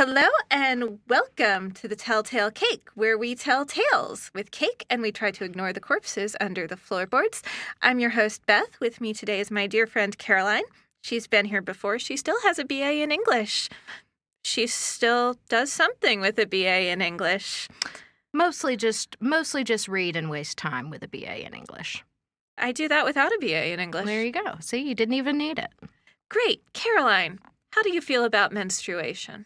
Hello and welcome to the Telltale Cake, where we tell tales with cake and we try to ignore the corpses under the floorboards. I'm your host, Beth. With me today is my dear friend, Caroline. She's been here before. She still has a BA in English. She still does something with a BA in English. Mostly just read and waste time with a BA in English. I do that without a BA in English. There you go. See, you didn't even need it. Great. Caroline, how do you feel about menstruation?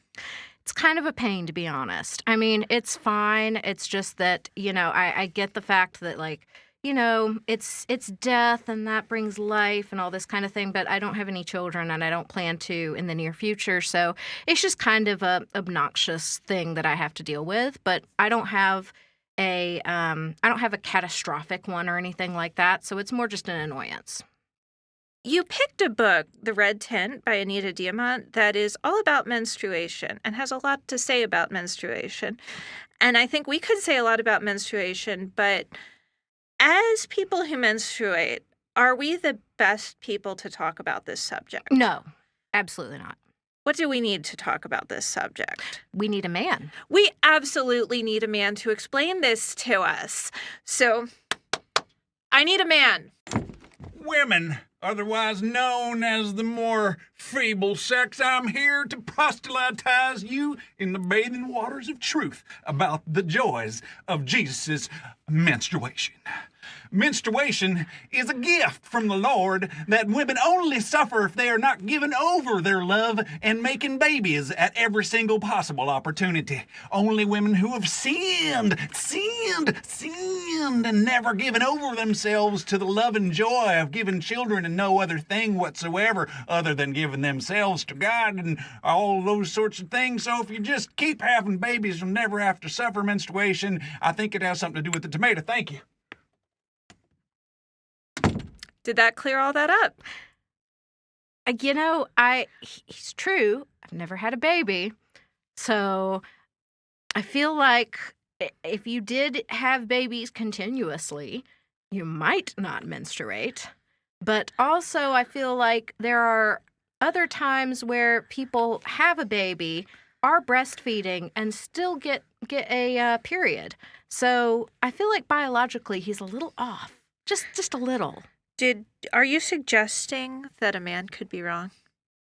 It's kind of a pain, to be honest. I mean, it's fine. It's just that, I get the fact that, it's death and that brings life and all this kind of thing, but I don't have any children and I don't plan to in the near future. So it's just kind of a obnoxious thing that I have to deal with. But I don't have a catastrophic one or anything like that. So it's more just an annoyance. You picked a book, The Red Tent by Anita Diamant, that is all about menstruation and has a lot to say about menstruation. And I think we could say a lot about menstruation, but as people who menstruate, are we the best people to talk about this subject? No, absolutely not. What do we need to talk about this subject? We need a man. We absolutely need a man to explain this to us. So, I need a man. Women, otherwise known as the more feeble sex, I'm here to proselytize you in the bathing waters of truth about the joys of Jesus' menstruation. Menstruation is a gift from the Lord that women only suffer if they are not given over their love and making babies at every single possible opportunity. Only women who have sinned, and never given over themselves to the love and joy of giving children and no other thing whatsoever other than giving themselves to God and all those sorts of things. So if you just keep having babies, you'll never have to suffer menstruation. I think it has something to do with the tomato. Thank you. Did that clear all that up? He's true. I've never had a baby. So I feel like if you did have babies continuously, you might not menstruate. But also I feel like there are other times where people have a baby, are breastfeeding, and still get a period. So I feel like biologically he's a little off. Just a little. Are you suggesting that a man could be wrong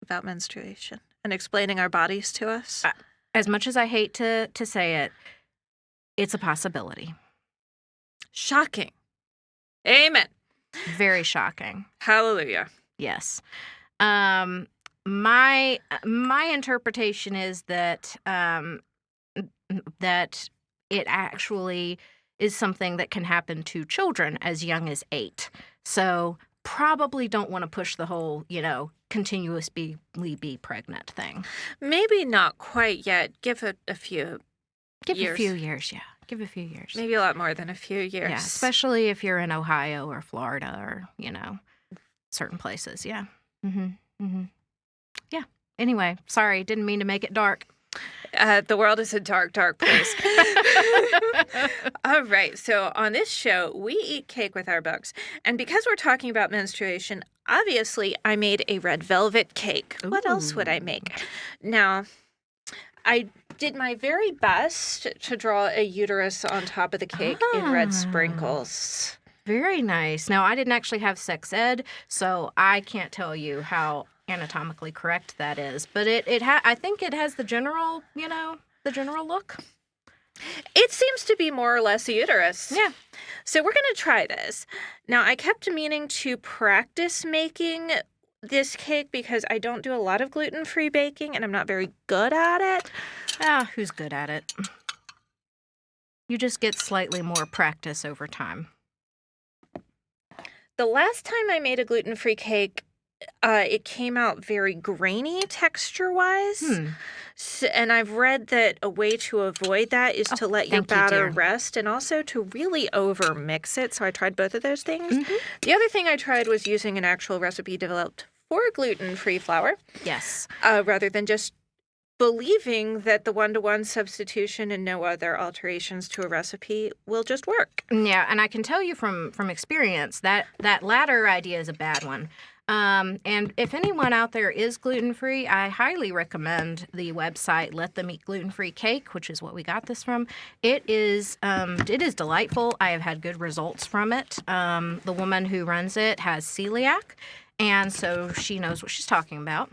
about menstruation and explaining our bodies to us? As much as I hate to say it, it's a possibility. Shocking. Amen. Very shocking. Hallelujah. Yes. My interpretation is that that it actually is something that can happen to children as young as 8. So probably don't want to push the whole, continuously be pregnant thing. Maybe not quite yet. Give it a few years. A few years, yeah. Give a few years. Maybe a lot more than a few years. Yeah, especially if you're in Ohio or Florida or, certain places, yeah. Yeah. Anyway, sorry, didn't mean to make it dark. The world is a dark, dark place. All right. So on this show, we eat cake with our books. And because we're talking about menstruation, obviously I made a red velvet cake. Ooh. What else would I make? Now, I did my very best to draw a uterus on top of the cake in red sprinkles. Very nice. Now, I didn't actually have sex ed, so I can't tell you how anatomically correct that is, but I think it has the general look. It seems to be more or less a uterus. Yeah. So we're going to try this. Now, I kept meaning to practice making this cake because I don't do a lot of gluten-free baking and I'm not very good at it. Who's good at it? You just get slightly more practice over time. The last time I made a gluten-free cake, it came out very grainy texture-wise. So, and I've read that a way to avoid that is to let your batter rest and also to really over-mix it. So I tried both of those things. Mm-hmm. The other thing I tried was using an actual recipe developed for gluten-free flour. Yes. Rather than just believing that the one-to-one substitution and no other alterations to a recipe will just work. Yeah, and I can tell you from experience that latter idea is a bad one. And if anyone out there is gluten-free, I highly recommend the website Let Them Eat Gluten-Free Cake, which is what we got this from. It is delightful. I have had good results from it. The woman who runs it has celiac, and so she knows what she's talking about.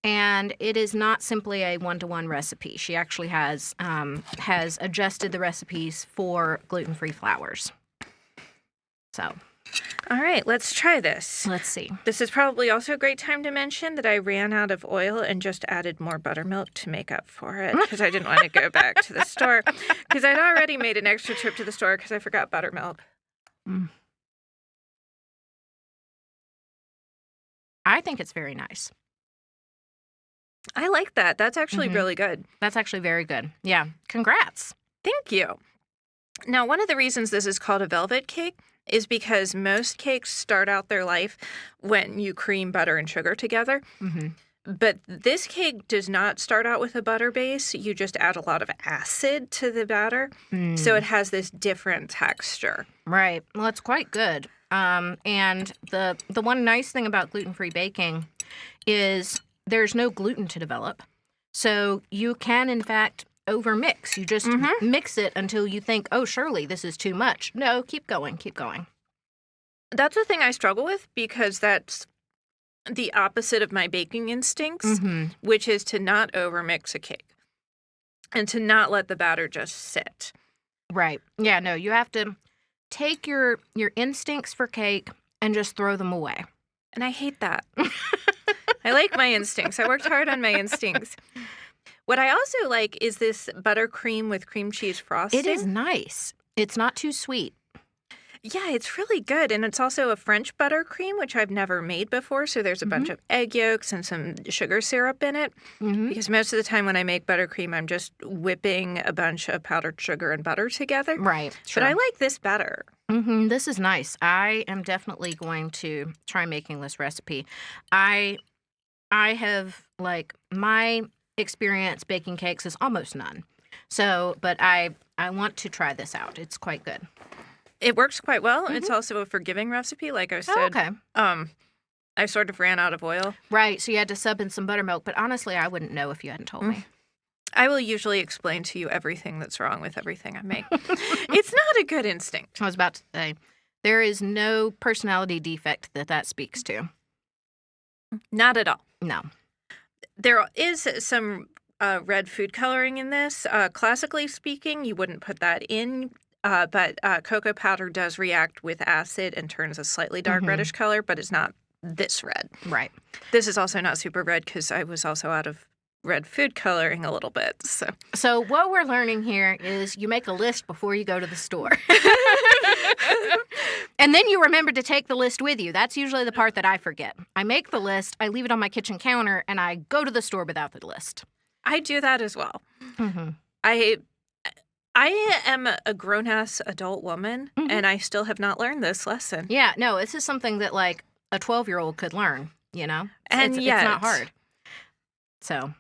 And it is not simply a one-to-one recipe. She actually has adjusted the recipes for gluten-free flours. So... All right, let's try this. Let's see. This is probably also a great time to mention that I ran out of oil and just added more buttermilk to make up for it because I didn't want to go back to the store because I'd already made an extra trip to the store because I forgot buttermilk. I think it's very nice. I like that. That's actually really good. That's actually very good. Yeah. Congrats. Thank you. Now, one of the reasons this is called a velvet cake is because most cakes start out their life when you cream butter and sugar together. But this cake does not start out with a butter base. You just add a lot of acid to the batter. So it has this different texture. Right. Well, it's quite good. And the one nice thing about gluten-free baking is there's no gluten to develop. So you can, in fact, overmix. You just mix it until you think, oh, surely this is too much. No, keep going, keep going. That's the thing I struggle with because that's the opposite of my baking instincts, which is to not overmix a cake and to not let the batter just sit. Right. Yeah, no, you have to take your instincts for cake and just throw them away. And I hate that. I like my instincts. I worked hard on my instincts. What I also like is this buttercream with cream cheese frosting. It is nice. It's not too sweet. Yeah, it's really good. And it's also a French buttercream, which I've never made before. So there's a bunch of egg yolks and some sugar syrup in it. Because most of the time when I make buttercream, I'm just whipping a bunch of powdered sugar and butter together. Right. Sure. But I like this better. This is nice. I am definitely going to try making this recipe. I have, like, my experience baking cakes is almost none. So, but I want to try this out. It's quite good. It works quite well. It's also a forgiving recipe, like I said. Oh, okay. I sort of ran out of oil. Right, so you had to sub in some buttermilk, but honestly, I wouldn't know if you hadn't told me. I will usually explain to you everything that's wrong with everything I make. It's not a good instinct. I was about to say, there is no personality defect that speaks to. Not at all. No. There is some red food coloring in this. Classically speaking, you wouldn't put that in, but cocoa powder does react with acid and turns a slightly dark reddish color, but it's not this red. Right. This is also not super red because I was also out of red food coloring a little bit. So what we're learning here is you make a list before you go to the store. And then you remember to take the list with you. That's usually the part that I forget. I make the list, I leave it on my kitchen counter, and I go to the store without the list. I do that as well. I am a grown-ass adult woman, and I still have not learned this lesson. Yeah, no, this is something that, like, a 12-year-old could learn, you know? And it's not hard. So...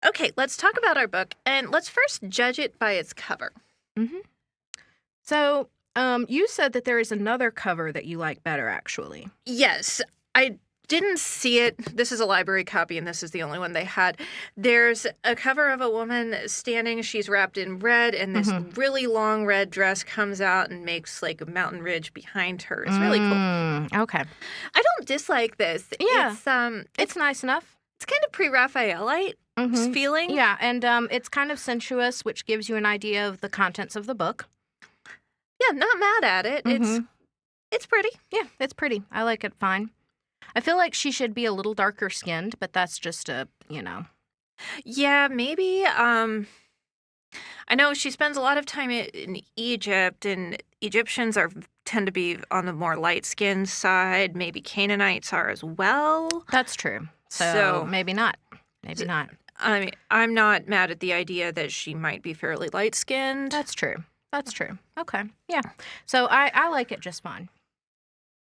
Okay, let's talk about our book, and let's first judge it by its cover. So, you said that there is another cover that you like better, actually. Yes, I didn't see it. This is a library copy, and this is the only one they had. There's a cover of a woman standing. She's wrapped in red, and this really long red dress comes out and makes, like, a mountain ridge behind her. It's really cool. Okay. I don't dislike this. Yeah. It's nice enough. It's kind of pre-Raphaelite. Feeling. Yeah, and it's kind of sensuous, which gives you an idea of the contents of the book. Yeah, not mad at it. It's pretty. Yeah, it's pretty. I like it fine. I feel like she should be a little darker skinned, but that's just Yeah, maybe. I know she spends a lot of time in Egypt, and Egyptians tend to be on the more light-skinned side. Maybe Canaanites are as well. That's true. So maybe not. Maybe not. I mean, I'm not mad at the idea that she might be fairly light-skinned. That's true. That's true. Okay. Yeah. So I like it just fine.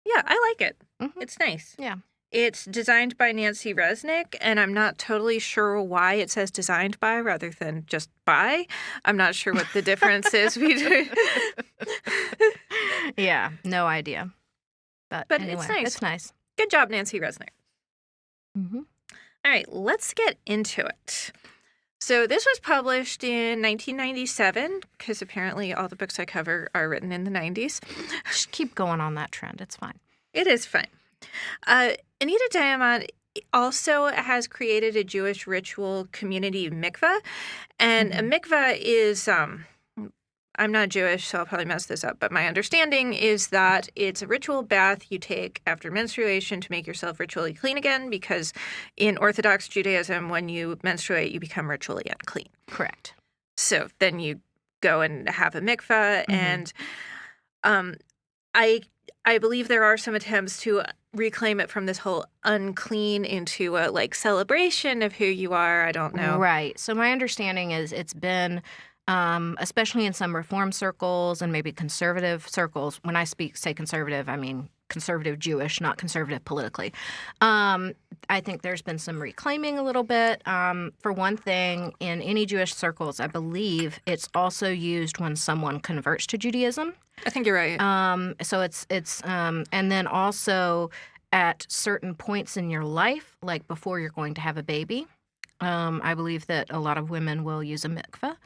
Yeah, I like it. It's nice. Yeah. It's designed by Nancy Resnick, and I'm not totally sure why it says designed by rather than just by. I'm not sure what the difference is between. Yeah, no idea. But anyway, it's nice. It's nice. Good job, Nancy Resnick. Mm-hmm. All right, let's get into it. So this was published in 1997, because apparently all the books I cover are written in the 90s. Just keep going on that trend. It's fine. It is fine. Anita Diamant also has created a Jewish ritual community mikveh. And a mikveh is, I'm not Jewish, so I'll probably mess this up, but my understanding is that it's a ritual bath you take after menstruation to make yourself ritually clean again, because in Orthodox Judaism, when you menstruate, you become ritually unclean. Correct. So then you go and have a mikveh, and I believe there are some attempts to reclaim it from this whole unclean into a celebration of who you are. I don't know. Right. So my understanding is it's been, especially in some reform circles and maybe conservative circles. When I say conservative, I mean conservative Jewish, not conservative politically. I think there's been some reclaiming a little bit. For one thing, in any Jewish circles, I believe it's also used when someone converts to Judaism. I think you're right. So it's and then also at certain points in your life, like before you're going to have a baby, I believe that a lot of women will use a mikveh.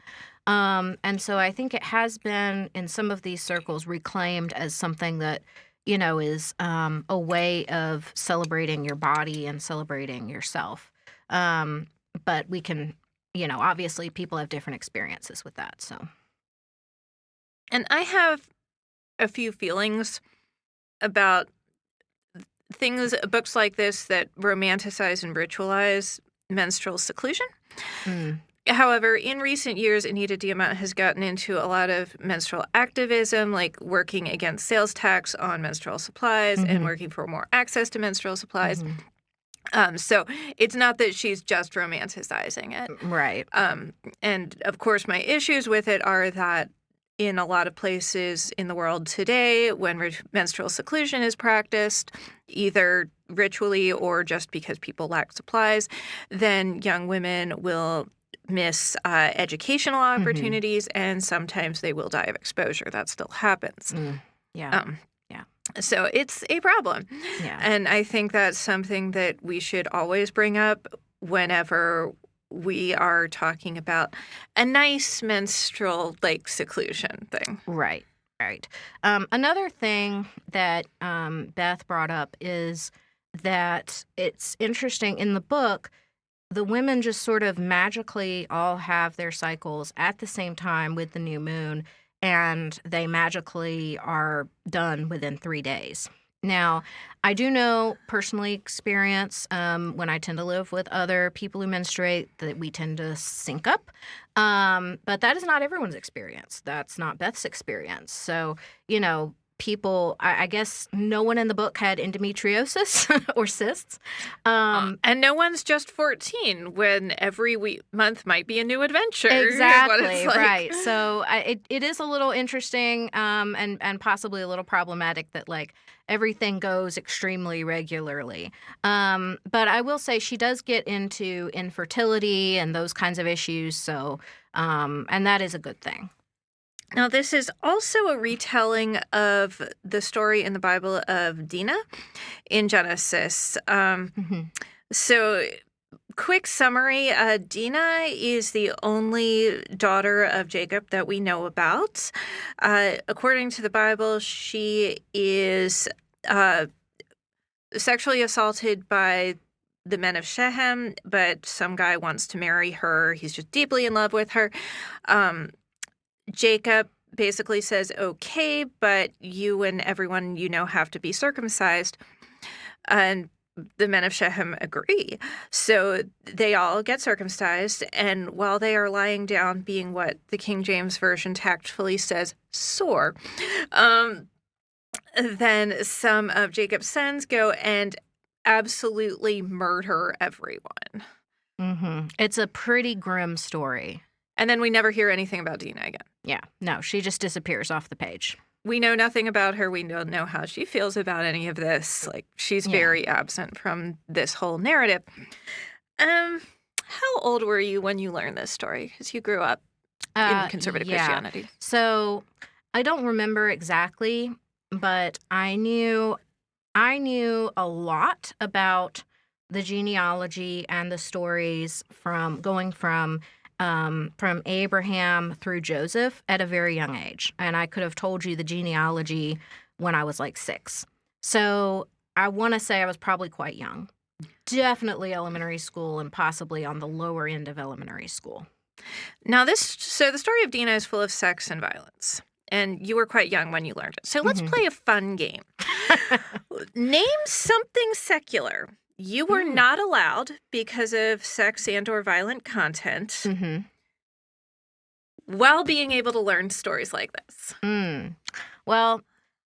And so I think it has been in some of these circles reclaimed as something that, is a way of celebrating your body and celebrating yourself. But we can, obviously people have different experiences with that. So. And I have a few feelings about books like this that romanticize and ritualize menstrual seclusion. However, in recent years, Anita Diamant has gotten into a lot of menstrual activism, like working against sales tax on menstrual supplies and working for more access to menstrual supplies. So it's not that she's just romanticizing it. Right. And of course, my issues with it are that in a lot of places in the world today, when menstrual seclusion is practiced, either ritually or just because people lack supplies, then young women will miss educational opportunities, and sometimes they will die of exposure. That still happens. Yeah. So it's a problem. Yeah. And I think that's something that we should always bring up whenever we are talking about a nice menstrual seclusion thing. Right. Another thing that Beth brought up is that it's interesting in the book, the women just sort of magically all have their cycles at the same time with the new moon, and they magically are done within 3 days. Now, I do know personally experience when I tend to live with other people who menstruate that we tend to sync up. But that is not everyone's experience. That's not Beth's experience. So, people, I guess no one in the book had endometriosis or cysts. And no one's just 14 when every month might be a new adventure. Exactly, right. So it is a little interesting and possibly a little problematic that everything goes extremely regularly. But I will say she does get into infertility and those kinds of issues. So, and that is a good thing. Now, this is also a retelling of the story in the Bible of Dinah in Genesis. So, quick summary, Dinah is the only daughter of Jacob that we know about. According to the Bible, she is sexually assaulted by the men of Shechem, but some guy wants to marry her. He's just deeply in love with her. Jacob basically says, okay, but you and everyone have to be circumcised. And the men of Shechem agree. So they all get circumcised. And while they are lying down, being what the King James Version tactfully says, sore, then some of Jacob's sons go and absolutely murder everyone. It's a pretty grim story. And then we never hear anything about Dinah again. Yeah, no, she just disappears off the page. We know nothing about her. We don't know how she feels about any of this. She's very absent from this whole narrative. How old were you when you learned this story? Because you grew up in conservative Christianity. So I don't remember exactly, but I knew I knew a lot about the genealogy and the stories from Abraham through Joseph at a very young age. And I could have told you the genealogy when I was like 6. So I want to say I was probably quite young. Definitely elementary school and possibly on the lower end of elementary school. Now, the story of Dina is full of sex and violence. And you were quite young when you learned it. So let's play a fun game. Name something secular you were not allowed because of sex and or violent content while being able to learn stories like this. Well,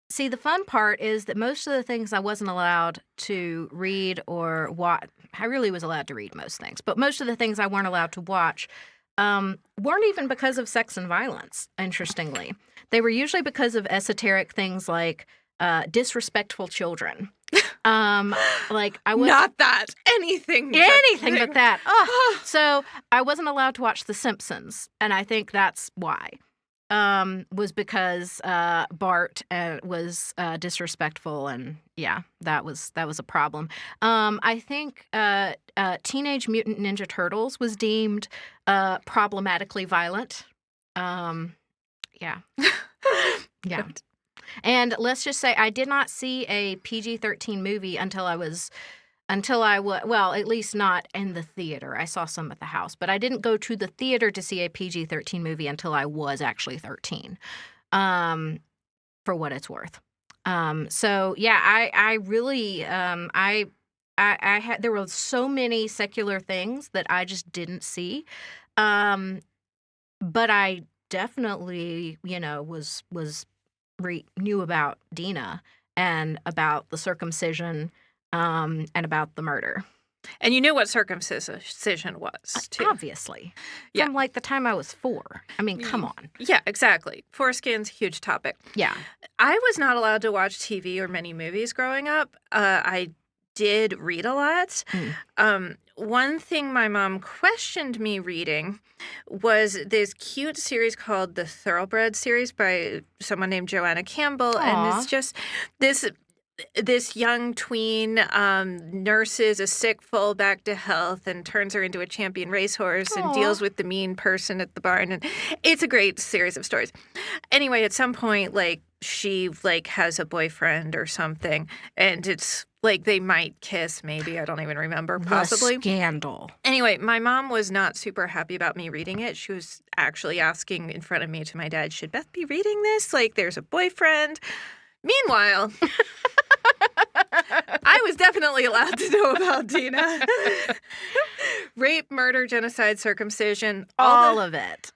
see, the fun part is that most of the things I wasn't allowed to read or watch, I really was allowed to read most things, but most of the things I weren't allowed to watch weren't even because of sex and violence, interestingly. They were usually because of esoteric things like disrespectful children. Like I was not that anything but that. Oh. So I wasn't allowed to watch The Simpsons, and I think that's why. Was because Bart was disrespectful, and yeah, that was a problem. I think Teenage Mutant Ninja Turtles was deemed problematically violent. Yeah. Yeah. And let's just say I did not see a PG-13 movie until I was, well, at least not in the theater. I saw some at the house, but I didn't go to the theater to see a PG-13 movie until I was actually 13, for what it's worth. So yeah, I really, I had, there were so many secular things that I just didn't see. But I definitely, knew about Dina and about the circumcision, and about the murder. And you knew what circumcision was, too. Obviously. Yeah. From like the time I was 4. I mean, come on. Yeah, exactly. Foreskin's a huge topic. Yeah. I was not allowed to watch TV or many movies growing up. I did read a lot. One thing my mom questioned me reading was this cute series called the Thoroughbred series by someone named Joanna Campbell. Aww. And it's just this young tween nurses a sick foal back to health and turns her into a champion racehorse and deals with the mean person at the barn. And it's a great series of stories. Anyway, at some point, she has a boyfriend or something, and it's they might kiss, maybe. I don't even remember, possibly. The scandal. Anyway, my mom was not super happy about me reading it. She was actually asking in front of me to my dad, should Beth be reading this? There's a boyfriend. Meanwhile, I was definitely allowed to know about Dina. Rape, murder, genocide, circumcision. All of it.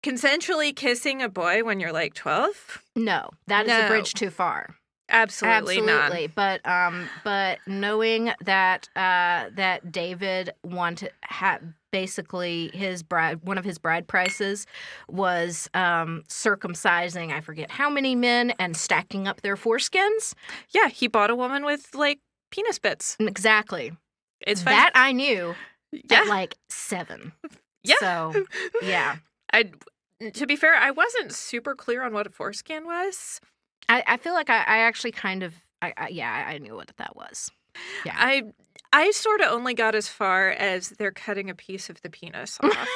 Consensually kissing a boy when you're 12? No, that is a bridge too far. Absolutely not. But knowing that that David basically one of his bride prices was circumcising, I forget how many men, and stacking up their foreskins. Yeah, he bought a woman with penis bits. Exactly. It's fine. That I knew at 7. Yeah. So yeah. To be fair, I wasn't super clear on what a foreskin was. I feel like I actually kind of, I knew what that was. Yeah. I sort of only got as far as they're cutting a piece of the penis off.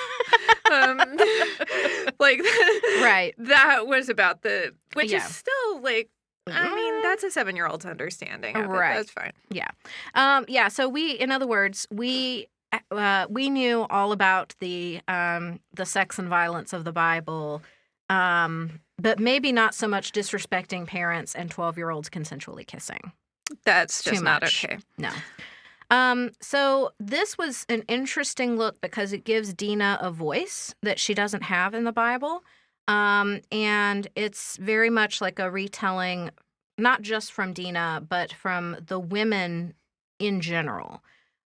Right. That was about which is still I mean, that's a 7-year-old's understanding of right. it. That's fine. Yeah. So in other words, we knew all about the sex and violence of the Bible, but maybe not so much disrespecting parents and 12-year-olds consensually kissing. That's just Too not much. okay. No. So this was an interesting look because it gives Dina a voice that she doesn't have in the Bible. And it's very much like a retelling, not just from Dina, but from the women in general.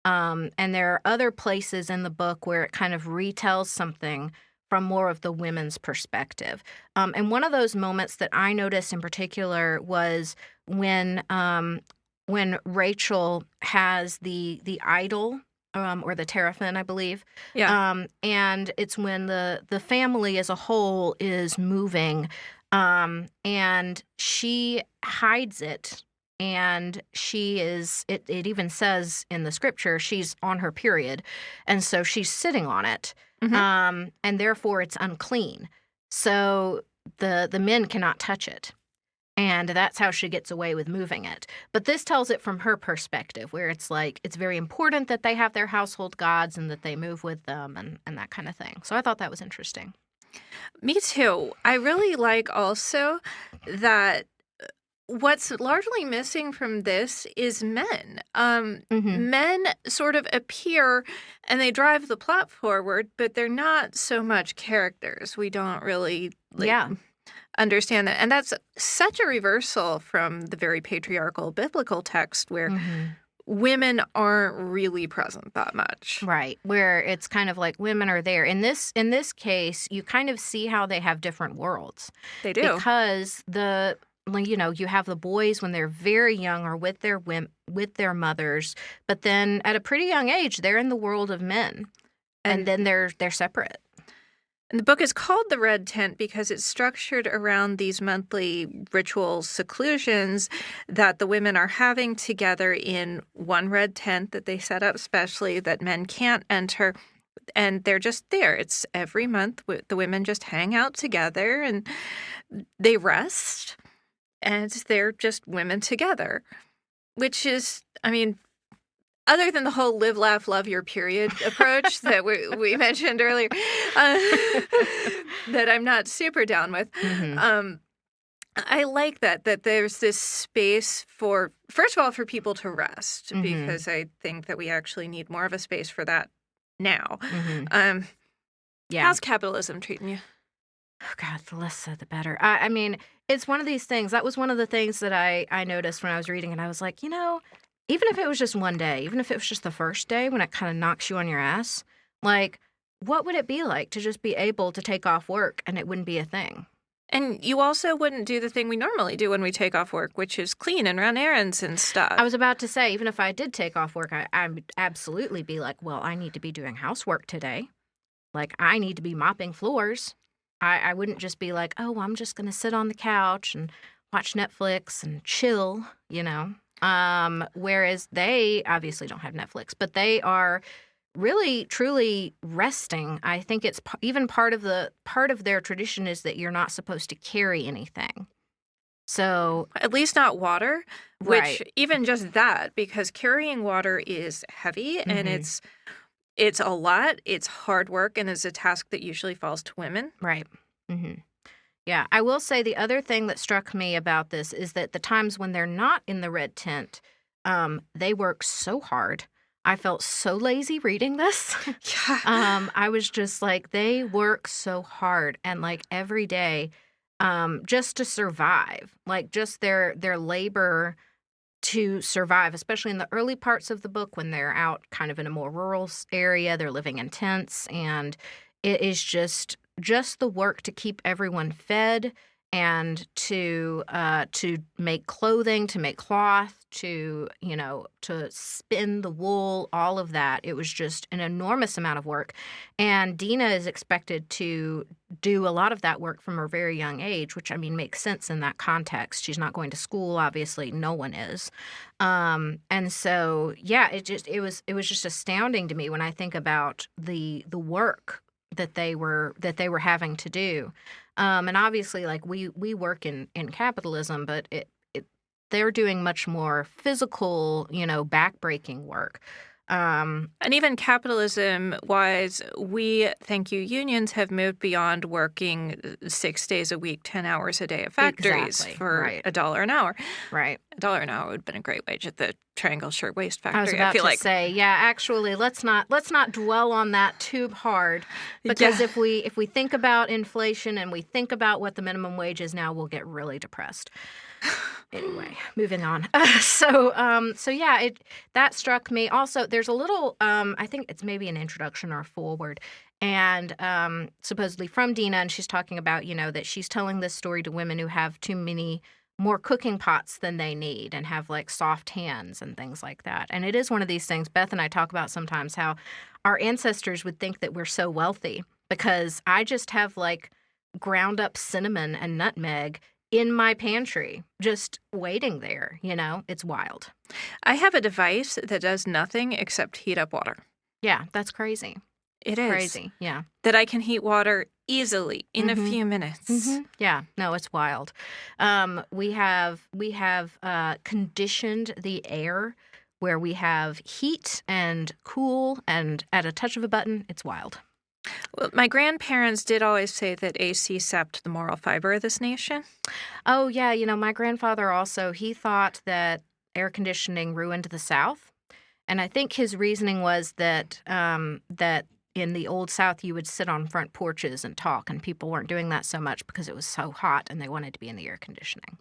And there are other places in the book where it kind of retells something from more of the women's perspective. And one of those moments that I noticed in particular was when Rachel has the idol, or the teraphim, I believe. Yeah. And it's when the family as a whole is moving, and she hides it and it even says in the scripture, she's on her period. And so she's sitting on it. And therefore it's unclean. So the men cannot touch it. And that's how she gets away with moving it. But this tells it from her perspective, where it's like it's very important that they have their household gods and that they move with them and that kind of thing. So I thought that was interesting. Me too. I really like also that what's largely missing from this is men. Men sort of appear and they drive the plot forward, but they're not so much characters. We don't really understand that. And that's such a reversal from the very patriarchal biblical text where women aren't really present that much. Right, where it's kind of like women are there. In this case, you kind of see how they have different worlds. They do. Because you have the boys when they're very young or with their mothers, but then at a pretty young age, they're in the world of men. And then they're separate. And the book is called The Red Tent because it's structured around these monthly ritual seclusions that the women are having together in one red tent that they set up specially that men can't enter. And they're just there. It's every month. The women just hang out together and they rest. And they're just women together, which is, I mean, other than the whole live, laugh, love your period approach that we mentioned earlier, that I'm not super down with. I like that there's this space for, first of all, for people to rest, because I think that we actually need more of a space for that now. How's capitalism treating you? Oh, God, the less said, the better. I mean, it's one of these things. That was one of the things that I noticed when I was reading, and I was like, even if it was just one day, even if it was just the first day when it kind of knocks you on your ass, like, what would it be like to just be able to take off work and it wouldn't be a thing? And you also wouldn't do the thing we normally do when we take off work, which is clean and run errands and stuff. I was about to say, even if I did take off work, I would absolutely be like, well, I need to be doing housework today. Like, I need to be mopping floors. I wouldn't just be like, oh, I'm just going to sit on the couch and watch Netflix and chill, Whereas they obviously don't have Netflix, but they are really, truly resting. I think it's even part of their tradition is that you're not supposed to carry anything. So at least not water, which even just that, because carrying water is heavy and it's a lot. It's hard work and is a task that usually falls to women. Right. Yeah, I will say the other thing that struck me about this is that the times when they're not in the red tent, they work so hard. I felt so lazy reading this. I was just like, they work so hard and like every day just to survive, like just their labor to survive, especially in the early parts of the book when they're out kind of in a more rural area, they're living in tents, and it is just the work to keep everyone fed and to make clothing, to make cloth, to spin the wool, all of that. It was just an enormous amount of work. And Dina is expected to do a lot of that work from her very young age, which I mean makes sense in that context. She's not going to school, obviously, no one is. And so it was just astounding to me when I think about the work that they were having to do. And obviously, like we work in capitalism, but they're doing much more physical, backbreaking work. And even capitalism-wise, we, thank you, unions have moved beyond working 6 days a week, 10 hours a day at factories for $1 an hour. Right. $1 an hour would have been a great wage at the Triangle Shirtwaist Factory. I was about to say, actually, let's not dwell on that too hard, because if we think about inflation and we think about what the minimum wage is now, we'll get really depressed. Anyway, moving on. That struck me. Also, there's a little, I think it's maybe an introduction or a foreword, and supposedly from Dina, and she's talking about, that she's telling this story to women who have too many more cooking pots than they need and have like soft hands and things like that. And it is one of these things Beth and I talk about sometimes, how our ancestors would think that we're so wealthy because I just have like ground up cinnamon and nutmeg in my pantry, just waiting there. It's wild. I have a device that does nothing except heat up water. Yeah, that's crazy. It is crazy. Yeah, that I can heat water easily in a few minutes. Yeah, no, it's wild. We have conditioned the air where we have heat and cool, and at a touch of a button, it's wild. Well, my grandparents did always say that AC sapped the moral fiber of this nation. Oh, yeah. My grandfather also, he thought that air conditioning ruined the South. And I think his reasoning was that that in the old South, you would sit on front porches and talk, and people weren't doing that so much because it was so hot and they wanted to be in the air conditioning.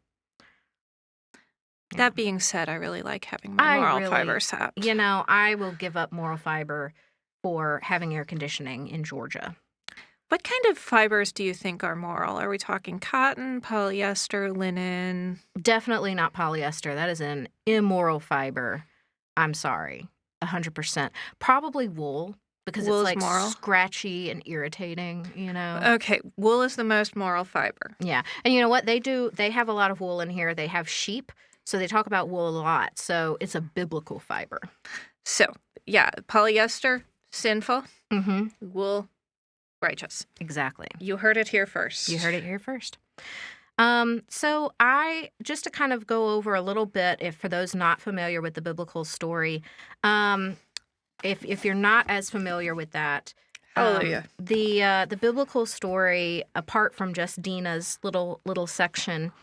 That being said, I really like having my moral fiber sapped. I will give up moral fiber for having air conditioning in Georgia. What kind of fibers do you think are moral? Are we talking cotton, polyester, linen? Definitely not polyester. That is an immoral fiber. I'm sorry. 100%. Probably wool, because Wool it's is moral? scratchy and irritating, Okay, wool is the most moral fiber. Yeah. And you know what they do? They have a lot of wool in here. They have sheep, so they talk about wool a lot. So it's a biblical fiber. So, yeah, polyester, sinful. Mm-hmm. Wool, righteous. Exactly. You heard it here first. You heard it here first. So just to kind of go over a little bit, for those not familiar with the biblical story, if you're not as familiar with that, Hallelujah. The biblical story, apart from just Dinah's little section,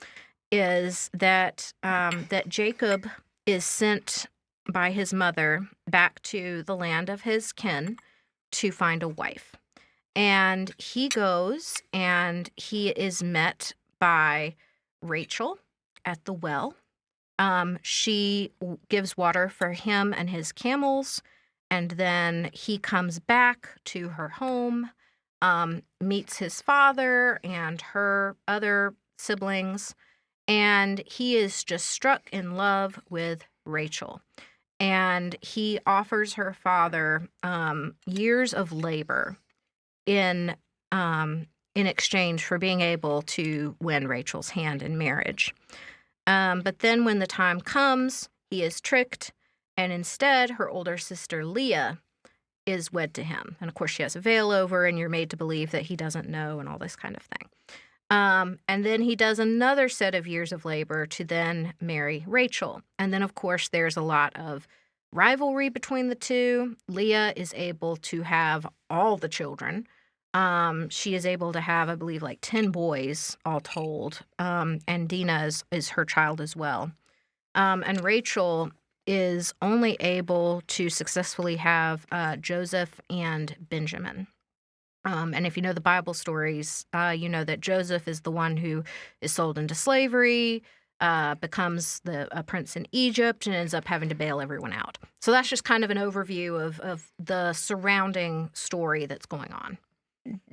is that that Jacob is sent by his mother back to the land of his kin to find a wife. And he goes and he is met by Rachel at the well. She gives water for him and his camels, and then he comes back to her home, meets his father and her other siblings, and he is just struck in love with Rachel. And he offers her father years of labor in exchange for being able to win Rachel's hand in marriage. But then when the time comes, he is tricked, and instead her older sister Leah is wed to him. And of course she has a veil over, and you're made to believe that he doesn't know and all this kind of thing. And then he does another set of years of labor to then marry Rachel. And then, of course, there's a lot of rivalry between the two. Leah is able to have all the children. She is able to have, I believe, like 10 boys all told. And Dinah is her child as well. And Rachel is only able to successfully have Joseph and Benjamin. And if you know the Bible stories, you know that Joseph is the one who is sold into slavery, becomes a prince in Egypt, and ends up having to bail everyone out. So that's just kind of an overview of the surrounding story that's going on.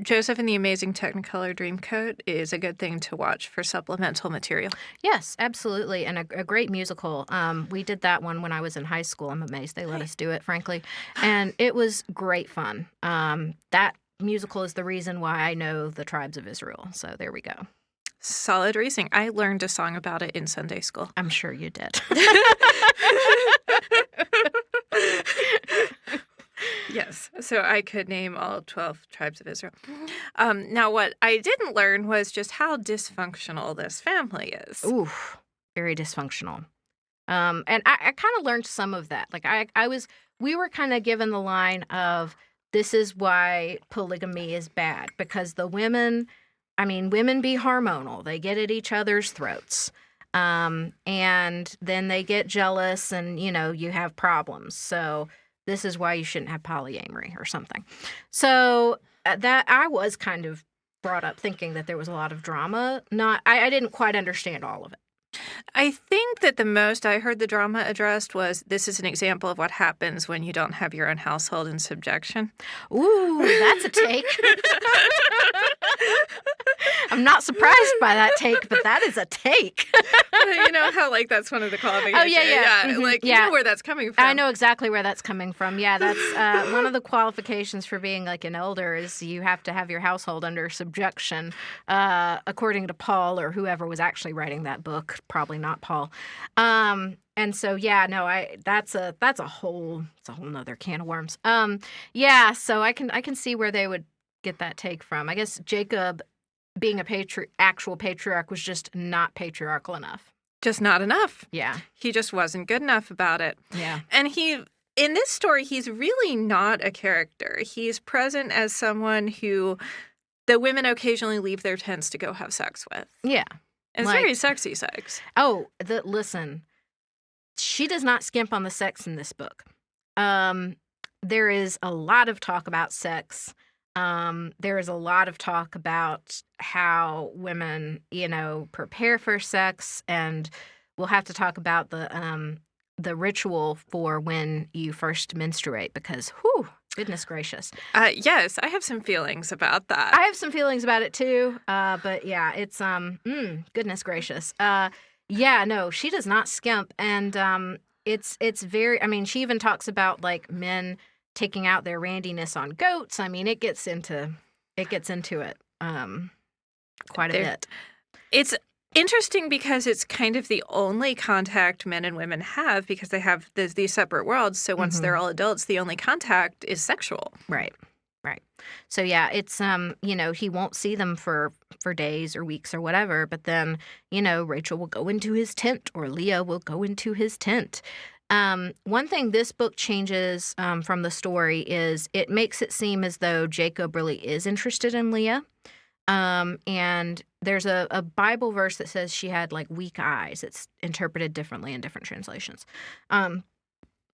Joseph and the Amazing Technicolor Dreamcoat is a good thing to watch for supplemental material. Yes, absolutely, and a great musical. We did that one when I was in high school. I'm amazed they let us do it, frankly. And it was great fun. That musical is the reason why I know the tribes of Israel. So there we go. Solid reasoning. I learned a song about it in Sunday school. I'm sure you did. Yes. So I could name all 12 tribes of Israel. Now, what I didn't learn was just how dysfunctional this family is. Ooh, very dysfunctional. And I kind of learned some of that. Like we were kind of given the line of, this is why polygamy is bad, because the women be hormonal. They get at each other's throats. And then they get jealous and, you have problems. So this is why you shouldn't have polyamory or something. So that I was kind of brought up thinking that there was a lot of drama. I didn't quite understand all of it. I think that the most I heard the drama addressed was, this is an example of what happens when you don't have your own household in subjection. Ooh, that's a take. I'm not surprised by that take, but that is a take. You know how, like, that's one of the qualifications. Oh, yeah. Mm-hmm. Like, yeah. You know where that's coming from. I know exactly where that's coming from. Yeah, that's one of the qualifications for being, like, an elder is you have to have your household under subjection, according to Paul or whoever was actually writing that book. Probably not Paul. And so, yeah, no, that's a whole nother can of worms. Yeah, so I can see where they would get that take from. I guess Jacob, being a actual patriarch, was just not patriarchal enough. Just not enough. Yeah. He just wasn't good enough about it. Yeah. And in this story, he's really not a character. He's present as someone who the women occasionally leave their tents to go have sex with. Yeah. And it's very sexy sex. Oh, listen, she does not skimp on the sex in this book. There is a lot of talk about sex. There is a lot of talk about how women, prepare for sex, and we'll have to talk about the ritual for when you first menstruate because, whew, goodness gracious. Yes, I have some feelings about that. I have some feelings about it too, but yeah, it's goodness gracious. Yeah, no, she does not skimp, and it's very. I mean, she even talks about like men taking out their randiness on goats. I mean, it gets into it quite a bit. It's interesting because it's kind of the only contact men and women have because they have these separate worlds. So once they're all adults, the only contact is sexual. Right. So yeah, it's he won't see them for days or weeks or whatever. But then Rachel will go into his tent or Leah will go into his tent. One thing this book changes from the story is it makes it seem as though Jacob really is interested in Leah. And there's a Bible verse that says she had like weak eyes. It's interpreted differently in different translations.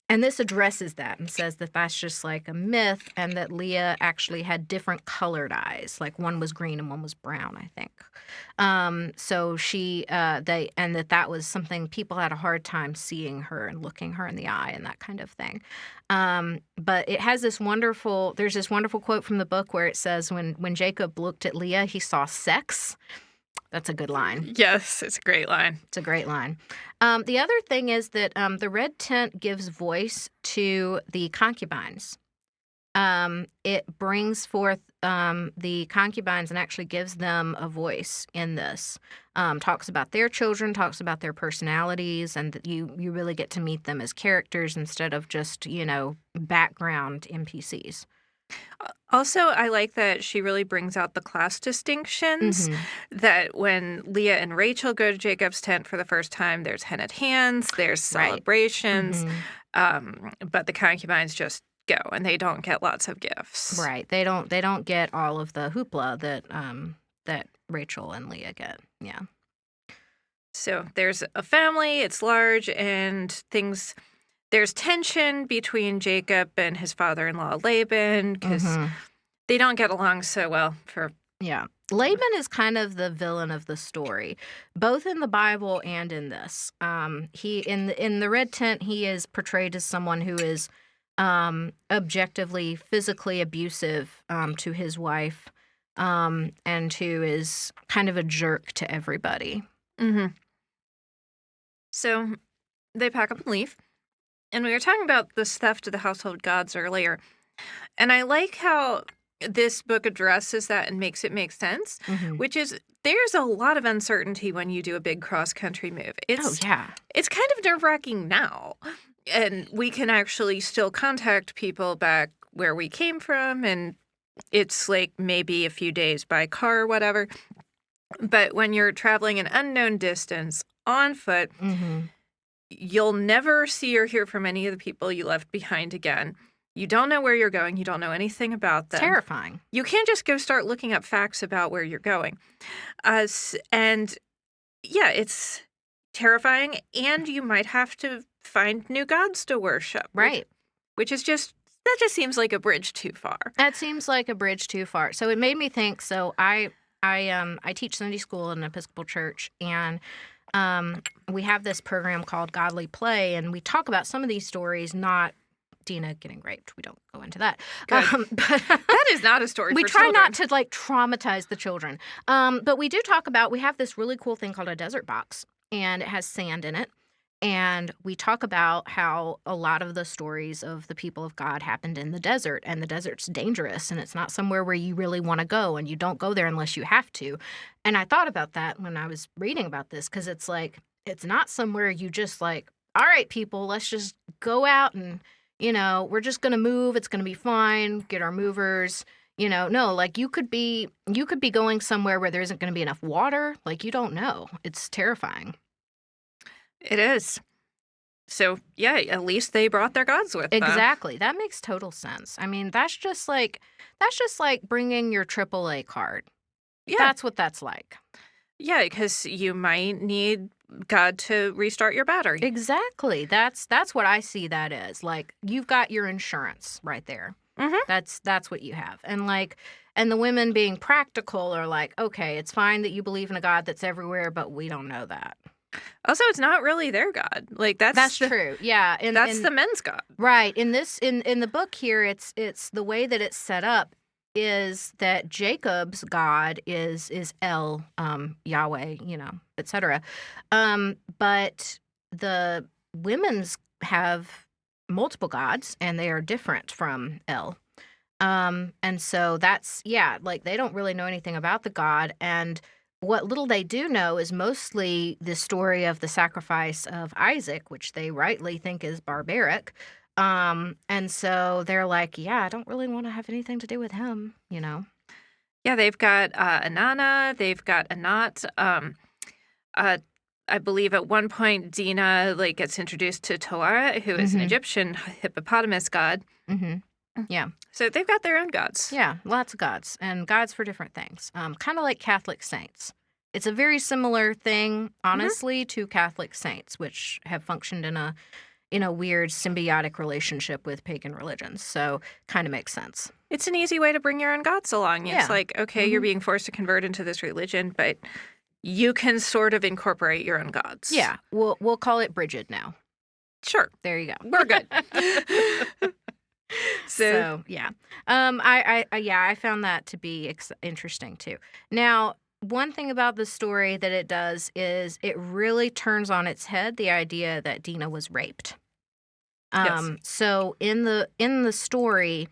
And this addresses that and says that that's just like a myth and that Leah actually had different colored eyes. Like one was green and one was brown, I think. So that was something people had a hard time seeing her and looking her in the eye and that kind of thing. But it has there's this wonderful quote from the book where it says when Jacob looked at Leah, he saw sex. That's a good line. Yes, it's a great line. It's a great line. The other thing is that the red tent gives voice to the concubines. It brings forth the concubines and actually gives them a voice in this. Talks about their children, talks about their personalities, and that you really get to meet them as characters instead of just, background NPCs. Also, I like that she really brings out the class distinctions, that when Leah and Rachel go to Jacob's tent for the first time, there's hennaed hands, there's celebrations, but the concubines just go and they don't get lots of gifts. Right. They don't get all of the hoopla that Rachel and Leah get. Yeah. So there's a family, it's large, and there's tension between Jacob and his father-in-law Laban because they don't get along so well. Yeah. Laban is kind of the villain of the story, both in the Bible and in this. He in the red tent, he is portrayed as someone who is objectively physically abusive to his wife, and who is kind of a jerk to everybody. So they pack up and leave. And we were talking about this theft of the household gods earlier. And I like how this book addresses that and makes it make sense, which is there's a lot of uncertainty when you do a big cross-country move. It's kind of nerve-wracking now. And we can actually still contact people back where we came from, and it's like maybe a few days by car or whatever. But when you're traveling an unknown distance on foot, you'll never see or hear from any of the people you left behind again. You don't know where you're going. You don't know anything about them. Terrifying. You can't just go start looking up facts about where you're going. And yeah, it's terrifying. And you might have to find new gods to worship. Right. Which is that just seems like a bridge too far. That seems like a bridge too far. So it made me think, so I teach Sunday school in an Episcopal church, and we have this program called Godly Play, and we talk about some of these stories not Dina getting raped. We don't go into that. Good. But that is not a story we for try children. not to like traumatize the children. But we do talk about, we have this really cool thing called a desert box, and it has sand in it. And we talk about how a lot of the stories of the people of God happened in the desert, and the desert's dangerous, and it's not somewhere where you really want to go, and you don't go there unless you have to. And I thought about that when I was reading about this, because it's like, it's not somewhere you just like, all right, people, let's just go out and, we're just going to move. It's going to be fine. Get our movers. No, like you could be going somewhere where there isn't going to be enough water. Like, you don't know. It's terrifying. It is. So, yeah, at least they brought their gods with them. Exactly. That makes total sense. I mean, that's just like bringing your AAA card. Yeah. That's what that's like. Yeah, because you might need God to restart your battery. Exactly. That's what I see that as. Like, you've got your insurance right there. Mm-hmm. That's what you have. And the women being practical are like, okay, it's fine that you believe in a God that's everywhere, but we don't know that. Also, it's not really their God. Like, that's true. Yeah. That's the men's God. Right. In the book here, it's the way that it's set up is that Jacob's God is El, Yahweh, etc. But the women's have multiple gods, and they are different from El. And so that's, like, they don't really know anything about the God, and what little they do know is mostly the story of the sacrifice of Isaac, which they rightly think is barbaric. And so they're like, I don't really want to have anything to do with him, Yeah, they've got Anana, they've got Anat. I believe at one point Dina gets introduced to Toara, who is an Egyptian hippopotamus god. Mm-hmm. Yeah. So they've got their own gods. Yeah, lots of gods, and gods for different things. Kind of like Catholic saints. It's a very similar thing, honestly, to Catholic saints, which have functioned in a weird symbiotic relationship with pagan religions. So kind of makes sense. It's an easy way to bring your own gods along. It's like, okay, you're being forced to convert into this religion, but you can sort of incorporate your own gods. Yeah, we'll call it Bridget now. Sure. There you go. We're good. So yeah, I found that to be interesting too. Now, one thing about the story that it does is it really turns on its head the idea that Dina was raped. Yes. So in the story,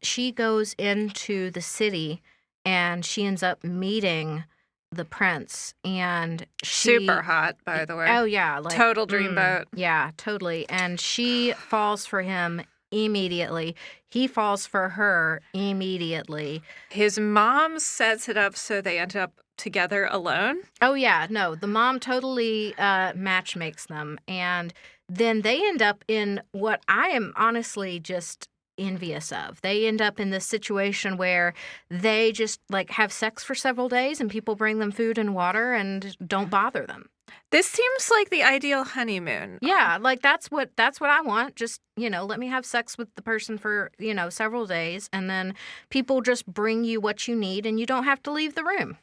she goes into the city and she ends up meeting the prince, and super hot, by the way. Oh yeah, like total dreamboat. Yeah, totally. And she falls for him immediately. He falls for her immediately. His mom sets it up so they end up together alone. Oh yeah, no, the mom totally match makes them, and then they end up in what I am honestly just envious of. They end up in this situation where they just have sex for several days, and people bring them food and water and don't bother them. This seems like the ideal honeymoon. Yeah, that's what I want. Just, let me have sex with the person for, several days, and then people just bring you what you need and you don't have to leave the room.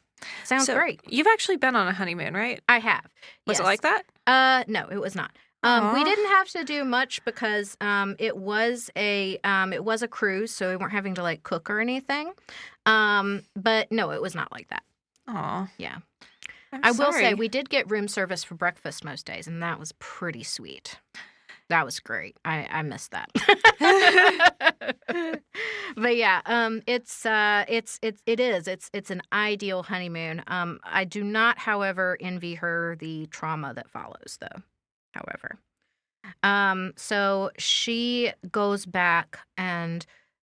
Sounds great. You've actually been on a honeymoon, right? I have. Was yes. it like that? No, it was not. We didn't have to do much because it was a cruise, so we weren't having to cook or anything. But no, it was not like that. Aw. Yeah. I will say we did get room service for breakfast most days, and that was pretty sweet. That was great. I missed that. But yeah, it's an ideal honeymoon. I do not, however, envy her the trauma that follows, though. However, so she goes back, and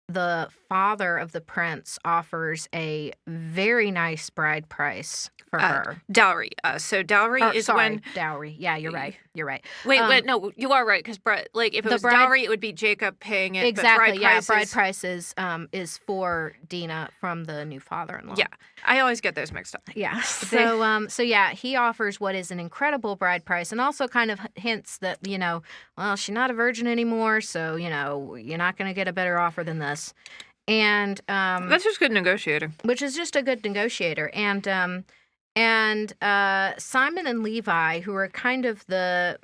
the father of the prince offers a very nice bride price for her. Dowry. So dowry is when... Dowry. Yeah, you're right. You're right. Wait, no, you are right, because if it was dowry, it would be Jacob paying it. Exactly, but bride price is for Dina from the new father-in-law. Yeah, I always get those mixed up. Yeah, so yeah, he offers what is an incredible bride price, and also kind of hints that, well, she's not a virgin anymore, so, you're not going to get a better offer than this. And that's just good negotiating. Which is just a good negotiator. And Simon and Levi, who are kind of the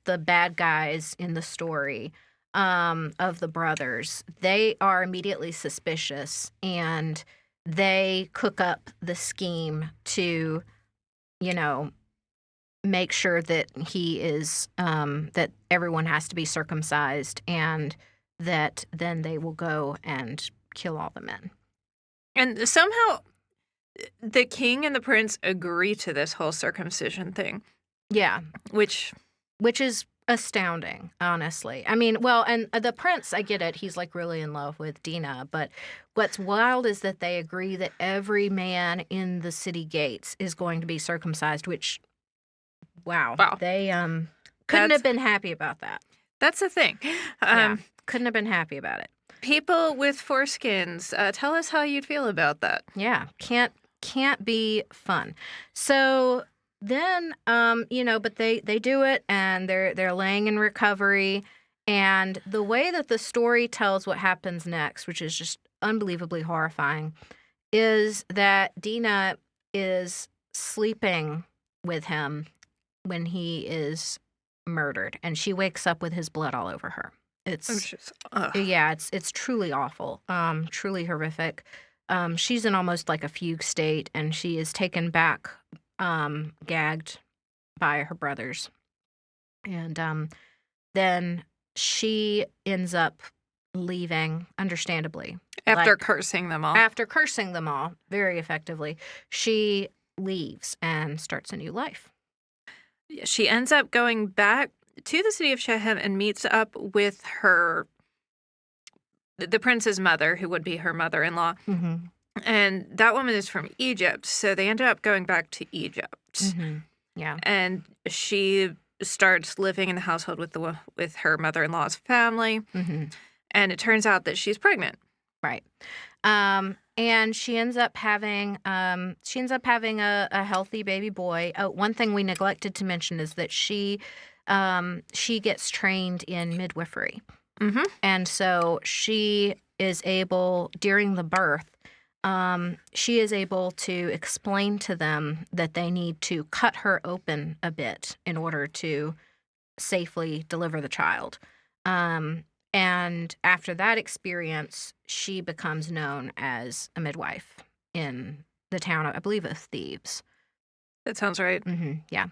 bad guys in the story, of the brothers, they are immediately suspicious, and they cook up the scheme to, make sure that he is, that everyone has to be circumcised, and that then they will go and kill all the men. And somehow the king and the prince agree to this whole circumcision thing. Yeah. Which is astounding, honestly. I mean, well, and the prince, I get it. He's like really in love with Dina. But what's wild is that they agree that every man in the city gates is going to be circumcised, which, wow. They couldn't have been happy about that. That's the thing. Couldn't have been happy about it. People with foreskins, tell us how you'd feel about that. Yeah, can't be fun. So then, but they do it, and they're laying in recovery, and the way that the story tells what happens next, which is just unbelievably horrifying, is that Dina is sleeping with him when he is murdered, and she wakes up with his blood all over her. It's truly awful, truly horrific. She's in almost like a fugue state, and she is taken back, gagged by her brothers. And then she ends up leaving, understandably. After cursing them all. After cursing them all, very effectively. She leaves and starts a new life. She ends up going back to the city of Shechem and meets up with the prince's mother, who would be her mother-in-law. Mm-hmm. And that woman is from Egypt, so they ended up going back to Egypt. Mm-hmm. Yeah. And she starts living in the household with her mother-in-law's family. Mm-hmm. And it turns out that she's pregnant. Right. And she ends up having a healthy baby boy. Oh, one thing we neglected to mention is that she gets trained in midwifery. Mm-hmm. And so she is able, during the birth, she is able to explain to them that they need to cut her open a bit in order to safely deliver the child. And after that experience, she becomes known as a midwife in the town, I believe, of Thebes. That sounds right. Mm-hmm. Yeah.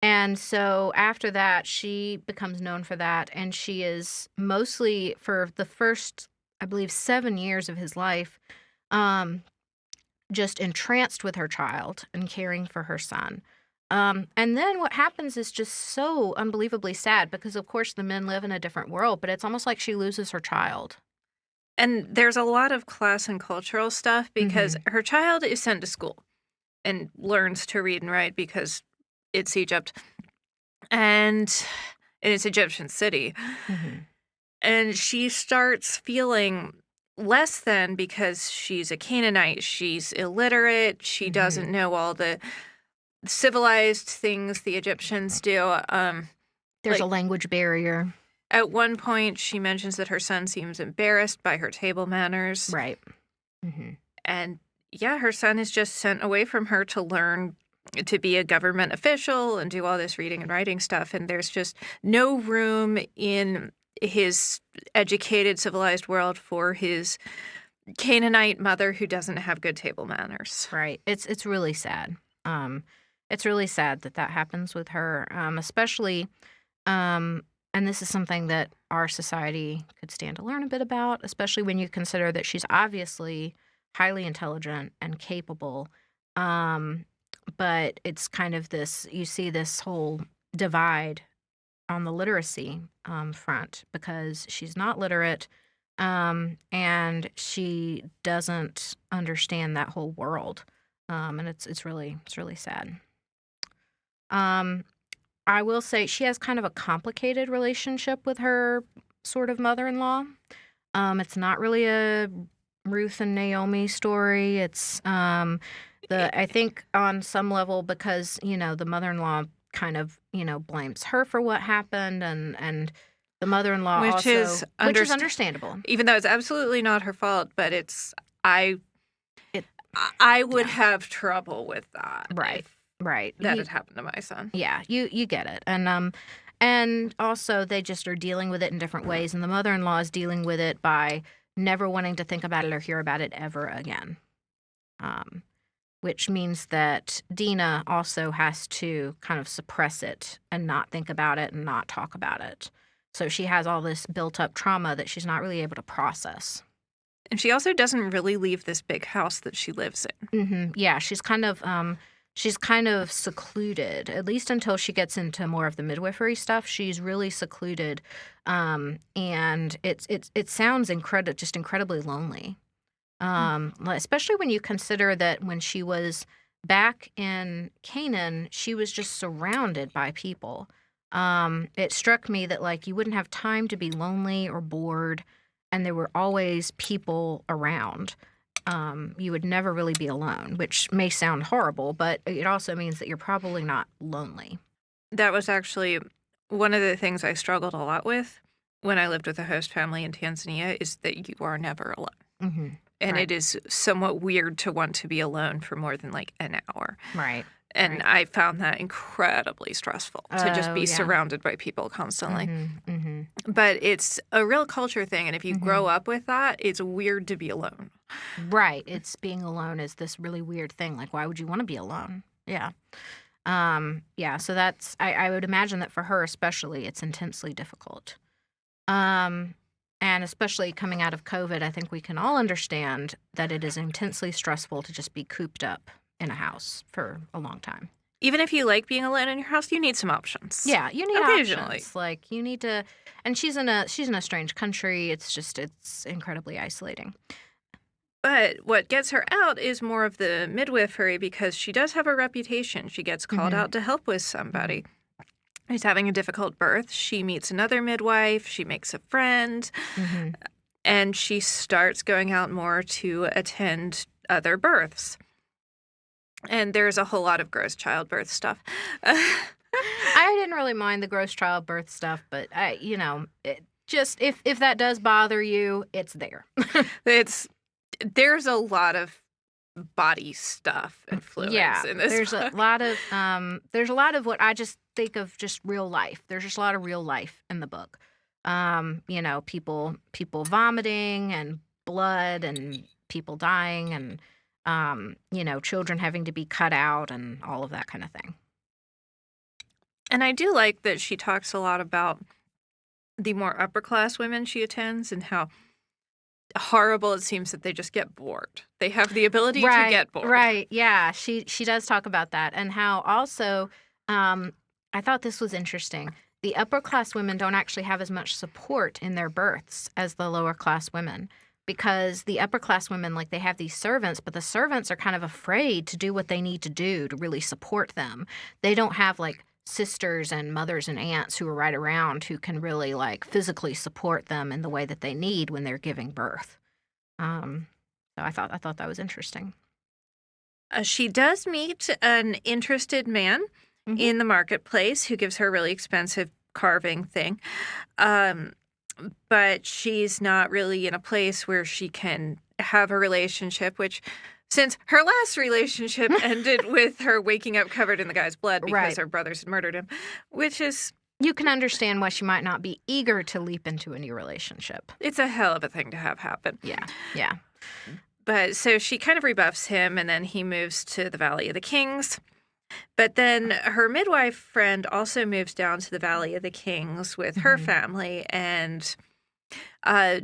And so after that, she becomes known for that. And she is mostly, for the first, I believe, 7 years of his life, just entranced with her child and caring for her son. And then what happens is just so unbelievably sad because, of course, the men live in a different world, but it's almost like she loses her child. And there's a lot of class and cultural stuff because her child is sent to school and learns to read and write because it's Egypt. And it's Egyptian city. Mm-hmm. And she starts feeling less than because she's a Canaanite. She's illiterate. She doesn't know all the civilized things the Egyptians do. There's a language barrier. At one point, she mentions that her son seems embarrassed by her table manners. Right. Mm-hmm. And yeah, her son is just sent away from her to learn to be a government official and do all this reading and writing stuff. And there's just no room in his educated, civilized world for his Canaanite mother who doesn't have good table manners. Right. It's really sad. It's really sad that happens with her, especially, and this is something that our society could stand to learn a bit about, especially when you consider that she's obviously highly intelligent and capable. But it's kind of this, you see this whole divide on the literacy front because she's not literate and she doesn't understand that whole world. And it's really sad. I will say she has kind of a complicated relationship with her sort of mother-in-law. It's not really a Ruth and Naomi story. It's I think on some level because, the mother-in-law kind of, blames her for what happened and the mother-in-law which is understandable. Even though it's absolutely not her fault, but I would have trouble with that. Right. Right. That had happened to my son. Yeah, you get it. And And also, they just are dealing with it in different ways. And the mother-in-law is dealing with it by never wanting to think about it or hear about it ever again. Which means that Dina also has to kind of suppress it and not think about it and not talk about it. So she has all this built-up trauma that she's not really able to process. And she also doesn't really leave this big house that she lives in. Yeah, she's kind of secluded, at least until she gets into more of the midwifery stuff. She's really secluded, and it sounds just incredibly lonely. Especially when you consider that when she was back in Canaan, she was just surrounded by people. It struck me that like you wouldn't have time to be lonely or bored, and there were always people around. You would never really be alone, which may sound horrible, but it also means that you're probably not lonely. That was actually one of the things I struggled a lot with when I lived with a host family in Tanzania, is that you are never alone. And it is somewhat weird to want to be alone for more than like an hour. Right. And I found that incredibly stressful to just be surrounded by people constantly. But it's a real culture thing. And if you grow up with that, it's weird to be alone. Right. It's being alone is this really weird thing. Like, why would you want to be alone? Yeah. So that's, I would imagine that for her especially, it's intensely difficult. And especially coming out of COVID, I think we can all understand that it is intensely stressful to just be cooped up in a house for a long time. Even if you like being alone in your house, you need some options. Yeah, you need occasionally. Options. Like you need to, and she's in a strange country. It's incredibly isolating. But what gets her out is more of the midwifery, because she does have a reputation. She gets called out to help with somebody who's having a difficult birth. She meets another midwife. She makes a friend. And she starts going out more to attend other births. And there's a whole lot of gross childbirth stuff. I didn't really mind the gross childbirth stuff, but just if that does bother you, it's there. There's a lot of body stuff and fluids in this there's book. There's a lot of what I just think of just real life. There's just a lot of real life in the book. People vomiting and blood and people dying and children having to be cut out and all of that kind of thing. And I do like that she talks a lot about the more upper class women she attends and how horrible it seems that they just get bored. They have the ability to get bored. Right, yeah. She does talk about that, and how also, I thought this was interesting. The upper class women don't actually have as much support in their births as the lower class women. Because the upper class women, like they have these servants, but the servants are kind of afraid to do what they need to do to really support them. They don't have like sisters and mothers and aunts who are right around who can really like physically support them in the way that they need when they're giving birth. So I thought that was interesting. She does meet an interested man in the marketplace who gives her a really expensive carving thing. But she's not really in a place where she can have a relationship, which, since her last relationship ended with her waking up covered in the guy's blood because her brothers had murdered him, which is... You can understand why she might not be eager to leap into a new relationship. It's a hell of a thing to have happen. Yeah. But so she kind of rebuffs him, and then he moves to the Valley of the Kings. But then her midwife friend also moves down to the Valley of the Kings with her family, and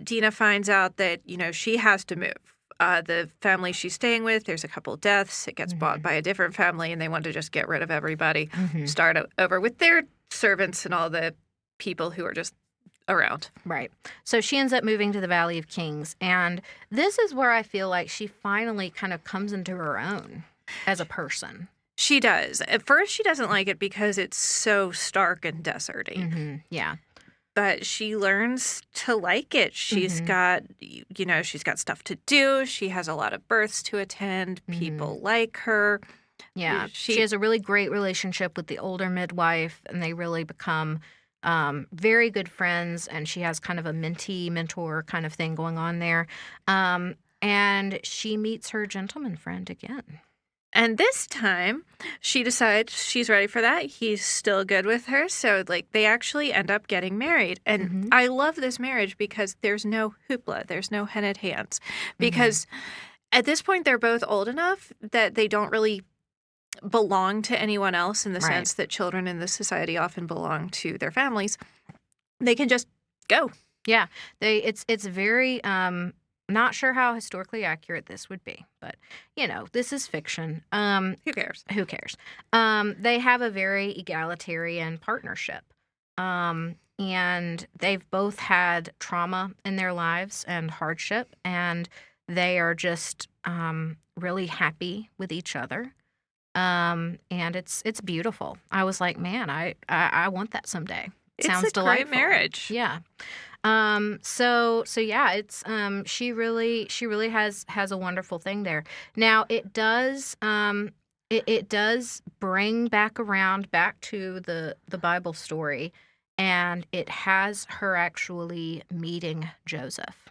Dina finds out that, she has to move. The family she's staying with, there's a couple deaths. It gets bought by a different family, and they want to just get rid of everybody, start over with their servants and all the people who are just around. Right. So she ends up moving to the Valley of Kings, and this is where I feel like she finally kind of comes into her own as a person. She does. At first, she doesn't like it because it's so stark and deserty. Yeah. But she learns to like it. She's got, she's got stuff to do. She has a lot of births to attend. People like her. Yeah. She has a really great relationship with the older midwife, and they really become very good friends. And she has kind of a mentee, mentor kind of thing going on there. And she meets her gentleman friend again. And this time, she decides she's ready for that. He's still good with her. So, like, they actually end up getting married. And I love this marriage because there's no hoopla. There's no henna hands. Because at this point, they're both old enough that they don't really belong to anyone else in the sense that children in this society often belong to their families. They can just go. Yeah. It's very... not sure how historically accurate this would be, but, this is fiction. Who cares? Who cares? They have a very egalitarian partnership. And they've both had trauma in their lives and hardship, and they are just really happy with each other. And it's beautiful. I was like, man, I want that someday. Sounds it's a delightful. great marriage. Yeah. So yeah, it's she really has a wonderful thing there. Now it does it does bring back to the Bible story, and it has her actually meeting Joseph.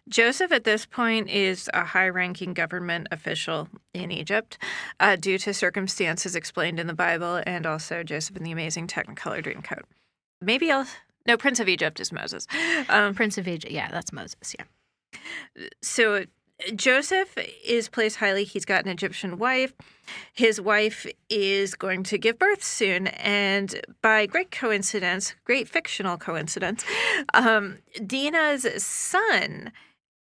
Joseph at this point is a high-ranking government official in Egypt due to circumstances explained in the Bible, and also Joseph in the Amazing Technicolor Dreamcoat. No, Prince of Egypt is Moses. Prince of Egypt, yeah, that's Moses, yeah. So Joseph is placed highly. He's got an Egyptian wife. His wife is going to give birth soon, and by great fictional coincidence, Dina's son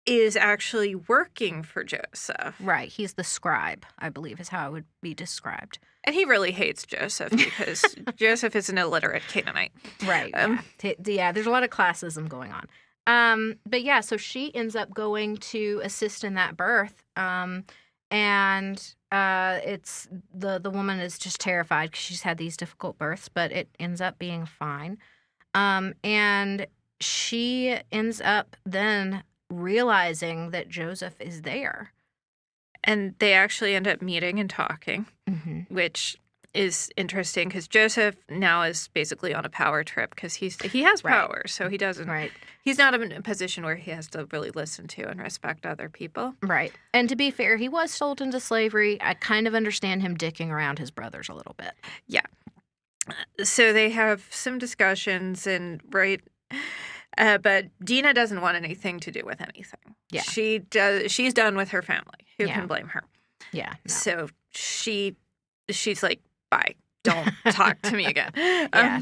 is actually working for Joseph. Right, he's the scribe, I believe is how it would be described. And he really hates Joseph because Joseph is an illiterate Canaanite. Right. Yeah, there's a lot of classism going on. But yeah, so she ends up going to assist in that birth. And it's the woman is just terrified because she's had these difficult births, but it ends up being fine. And she ends up then realizing that Joseph is there. And they actually end up meeting and talking, which is interesting because Joseph now is basically on a power trip because he has power, so he doesn't. Right. He's not in a position where he has to really listen to and respect other people. Right. And to be fair, he was sold into slavery. I kind of understand him dicking around his brothers a little bit. Yeah. So they have some discussions but Dina doesn't want anything to do with anything. Yeah. She's done with her family. Who can blame her? Yeah. No. So she's like, bye. Don't talk to me again.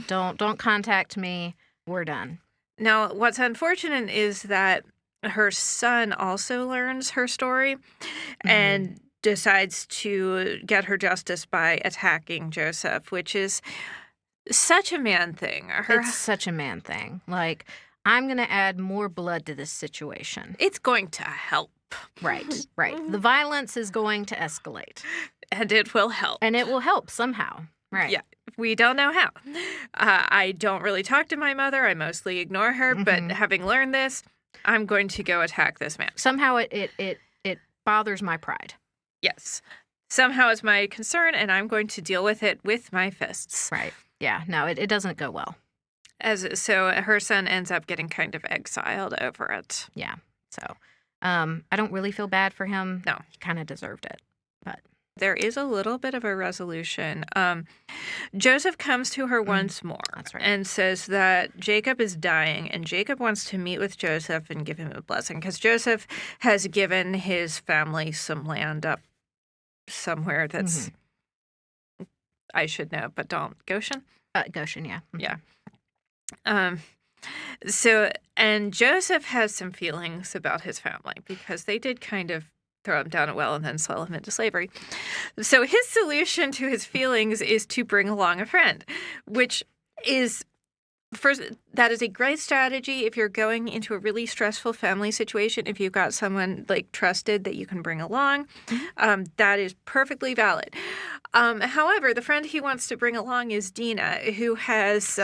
Don't contact me. We're done. Now, what's unfortunate is that her son also learns her story and decides to get her justice by attacking Joseph, which is such a man thing. It's such a man thing. Like, I'm going to add more blood to this situation. It's going to help. Right. The violence is going to escalate. And it will help. And it will help somehow. Right. Yeah. We don't know how. I don't really talk to my mother. I mostly ignore her. But having learned this, I'm going to go attack this man. Somehow it bothers my pride. Yes. Somehow it's my concern, and I'm going to deal with it with my fists. Right. Yeah. No, it doesn't go well. So her son ends up getting kind of exiled over it. Yeah. So I don't really feel bad for him. No. He kind of deserved it. But there is a little bit of a resolution. Joseph comes to her once more. That's right. And says that Jacob is dying, and Jacob wants to meet with Joseph and give him a blessing because Joseph has given his family some land up somewhere that's, I should know, but don't. Goshen? Goshen, yeah. Yeah. And Joseph has some feelings about his family because they did kind of throw him down a well and then sell him into slavery. So his solution to his feelings is to bring along a friend, which is, first, that is a great strategy if you're going into a really stressful family situation. If you've got someone like trusted that you can bring along, that is perfectly valid. However, the friend he wants to bring along is Dina, who has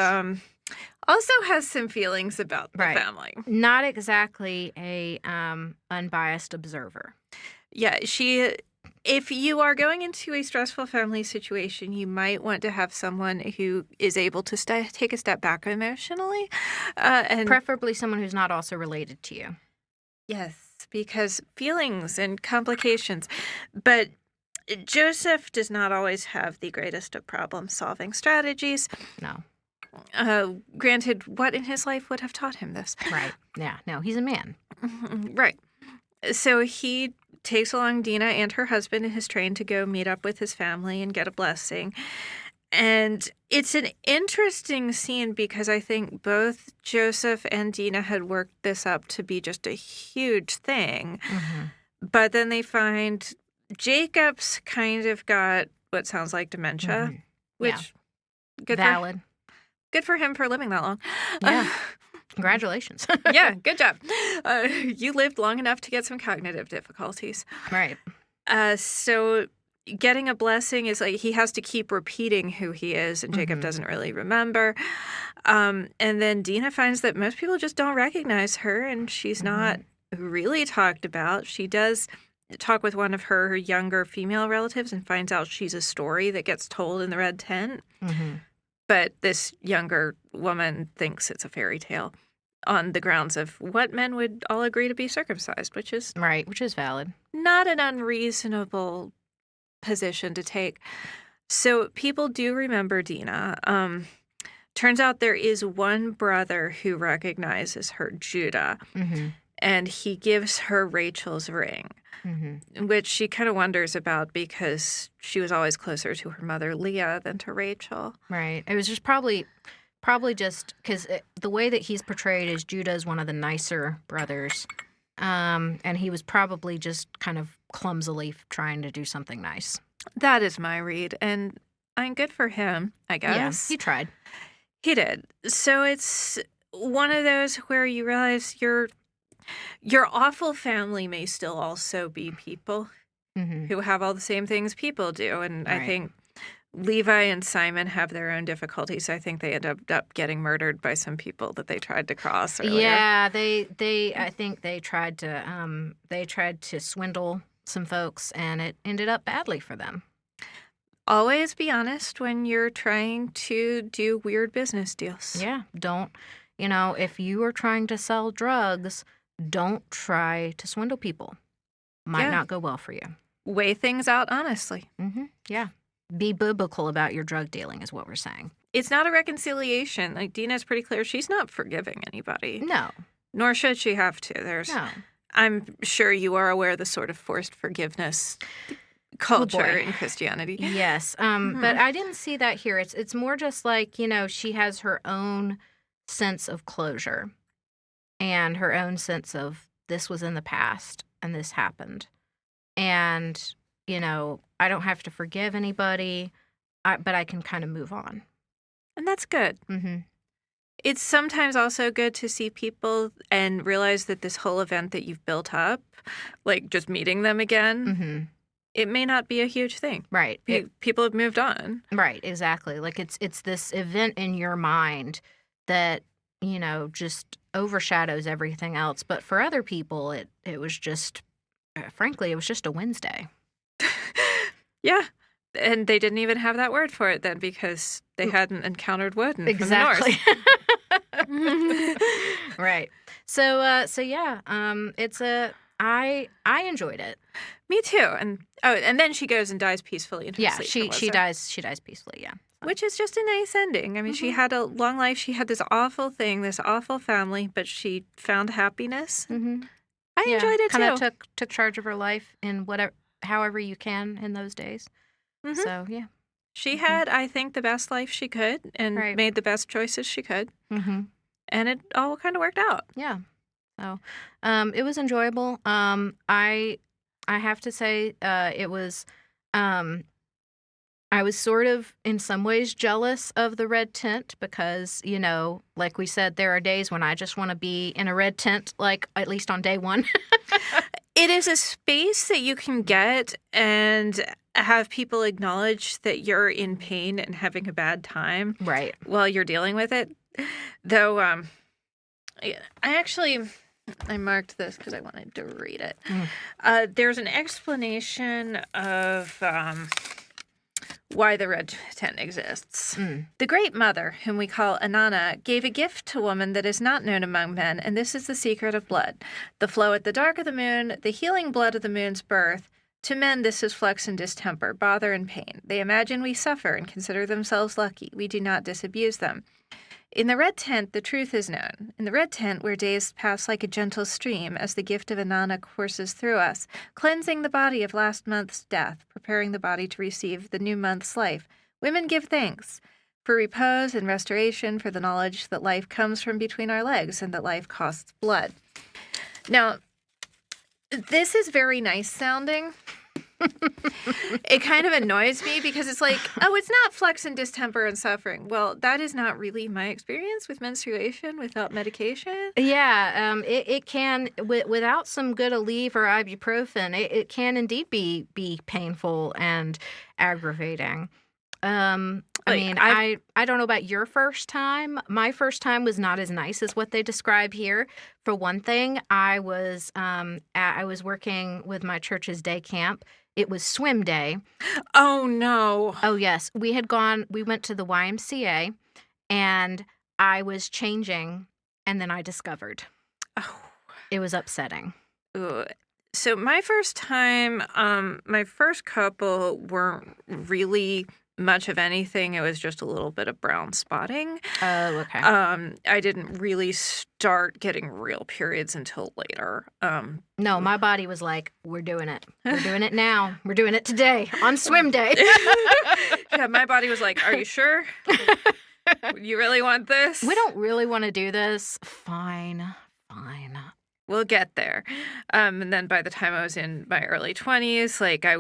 also has some feelings about the family. Not exactly a unbiased observer. Yeah, if you are going into a stressful family situation, you might want to have someone who is able to take a step back emotionally. And preferably someone who's not also related to you. Yes, because feelings and complications. But Joseph does not always have the greatest of problem-solving strategies. No. Granted, what in his life would have taught him this? Right. Yeah. No, he's a man. Right. So he takes along Dina and her husband in his train to go meet up with his family and get a blessing. And it's an interesting scene because I think both Joseph and Dina had worked this up to be just a huge thing. But then they find Jacob's kind of got what sounds like dementia, which valid. Good for him for living that long. Yeah. Congratulations. Yeah, good job. You lived long enough to get some cognitive difficulties. Right. So getting a blessing is like he has to keep repeating who he is, and Jacob doesn't really remember. And then Dina finds that most people just don't recognize her, and she's not really talked about. She does talk with one of her younger female relatives and finds out she's a story that gets told in the red tent. But this younger woman thinks it's a fairy tale on the grounds of what men would all agree to be circumcised, which is valid. Not an unreasonable position to take. So people do remember Dina. Turns out there is one brother who recognizes her, Judah, and he gives her Rachel's ring, which she kind of wonders about because she was always closer to her mother, Leah, than to Rachel. Right. It was just probably just because the way that he's portrayed is Judah is one of the nicer brothers, and he was probably just kind of clumsily trying to do something nice. That is my read, and I'm good for him, I guess. Yeah, he tried. He did. So it's one of those where you realize your awful family may still also be people who have all the same things people do. And I think Levi and Simon have their own difficulties. I think they ended up getting murdered by some people that they tried to cross earlier. Yeah, I think they tried to swindle some folks, and it ended up badly for them. Always be honest when you're trying to do weird business deals. Yeah, don't, if you are trying to sell drugs, don't try to swindle people. Might not go well for you. Weigh things out honestly. Yeah. Be biblical about your drug dealing is what we're saying. It's not a reconciliation. Like, Dina's pretty clear she's not forgiving anybody. No. Nor should she have to. No. I'm sure you are aware of the sort of forced forgiveness culture in Christianity. Yes. But I didn't see that here. It's more just like, she has her own sense of closure and her own sense of this was in the past and this happened. And, I don't have to forgive anybody, but I can kind of move on. And that's good. It's sometimes also good to see people and realize that this whole event that you've built up, like just meeting them again, it may not be a huge thing. Right. People have moved on. Right, exactly. Like it's this event in your mind that, just overshadows everything else. But for other people, it was just, frankly, it was just a Wednesday. Yeah. And they didn't even have that word for it then because they hadn't encountered Woden exactly. from the north. Right. So yeah, I enjoyed it. Me too. And then she goes and dies peacefully in her sleep. she dies peacefully, yeah. Which is just a nice ending. I mean, she had a long life. She had this awful thing, this awful family, but she found happiness. I enjoyed it too. Kind of took charge of her life in however you can in those days. So, yeah. She had, I think, the best life she could and made the best choices she could. And it all kind of worked out. Yeah. So, it was enjoyable. I have to say, it was, I was sort of in some ways jealous of the red tent because, like we said, there are days when I just want to be in a red tent, like at least on day one. It is a space that you can get and have people acknowledge that you're in pain and having a bad time while you're dealing with it. Though I marked this because I wanted to read it. There's an explanation of why the red tent exists. The Great Mother, whom we call Inanna, gave a gift to woman that is not known among men, and this is the secret of blood. The flow at the dark of the moon, the healing blood of the moon's birth, To men, this is flux and distemper, bother and pain. They imagine we suffer and consider themselves lucky. We do not disabuse them. In the red tent, the truth is known. In the red tent, where days pass like a gentle stream as the gift of Inanna courses through us, cleansing the body of last month's death, preparing the body to receive the new month's life, women give thanks for repose and restoration, for the knowledge that life comes from between our legs and that life costs blood. Now, this is very nice sounding. It kind of annoys me because it's like, oh, it's not flux and distemper and suffering. Well, that is not really my experience with menstruation without medication. Yeah, it can, without some good Aleve or ibuprofen, it can indeed be painful and aggravating. I don't know about your first time. My first time was not as nice as what they describe here. For one thing, I was working with my church's day camp. It was swim day. Oh, no. Oh, yes. We went to the YMCA, and I was changing, and then I discovered. Oh. It was upsetting. Ugh. So my first time, my first couple weren't really much of anything. It was just a little bit of brown spotting. Oh, okay. I didn't really start getting real periods until later. No, my body was like, we're doing it. We're doing it now. We're doing it today on swim day. Yeah, my body was like, are you sure? You really want this? We don't really want to do this. Fine. We'll get there. And then by the time I was in my early 20s, like it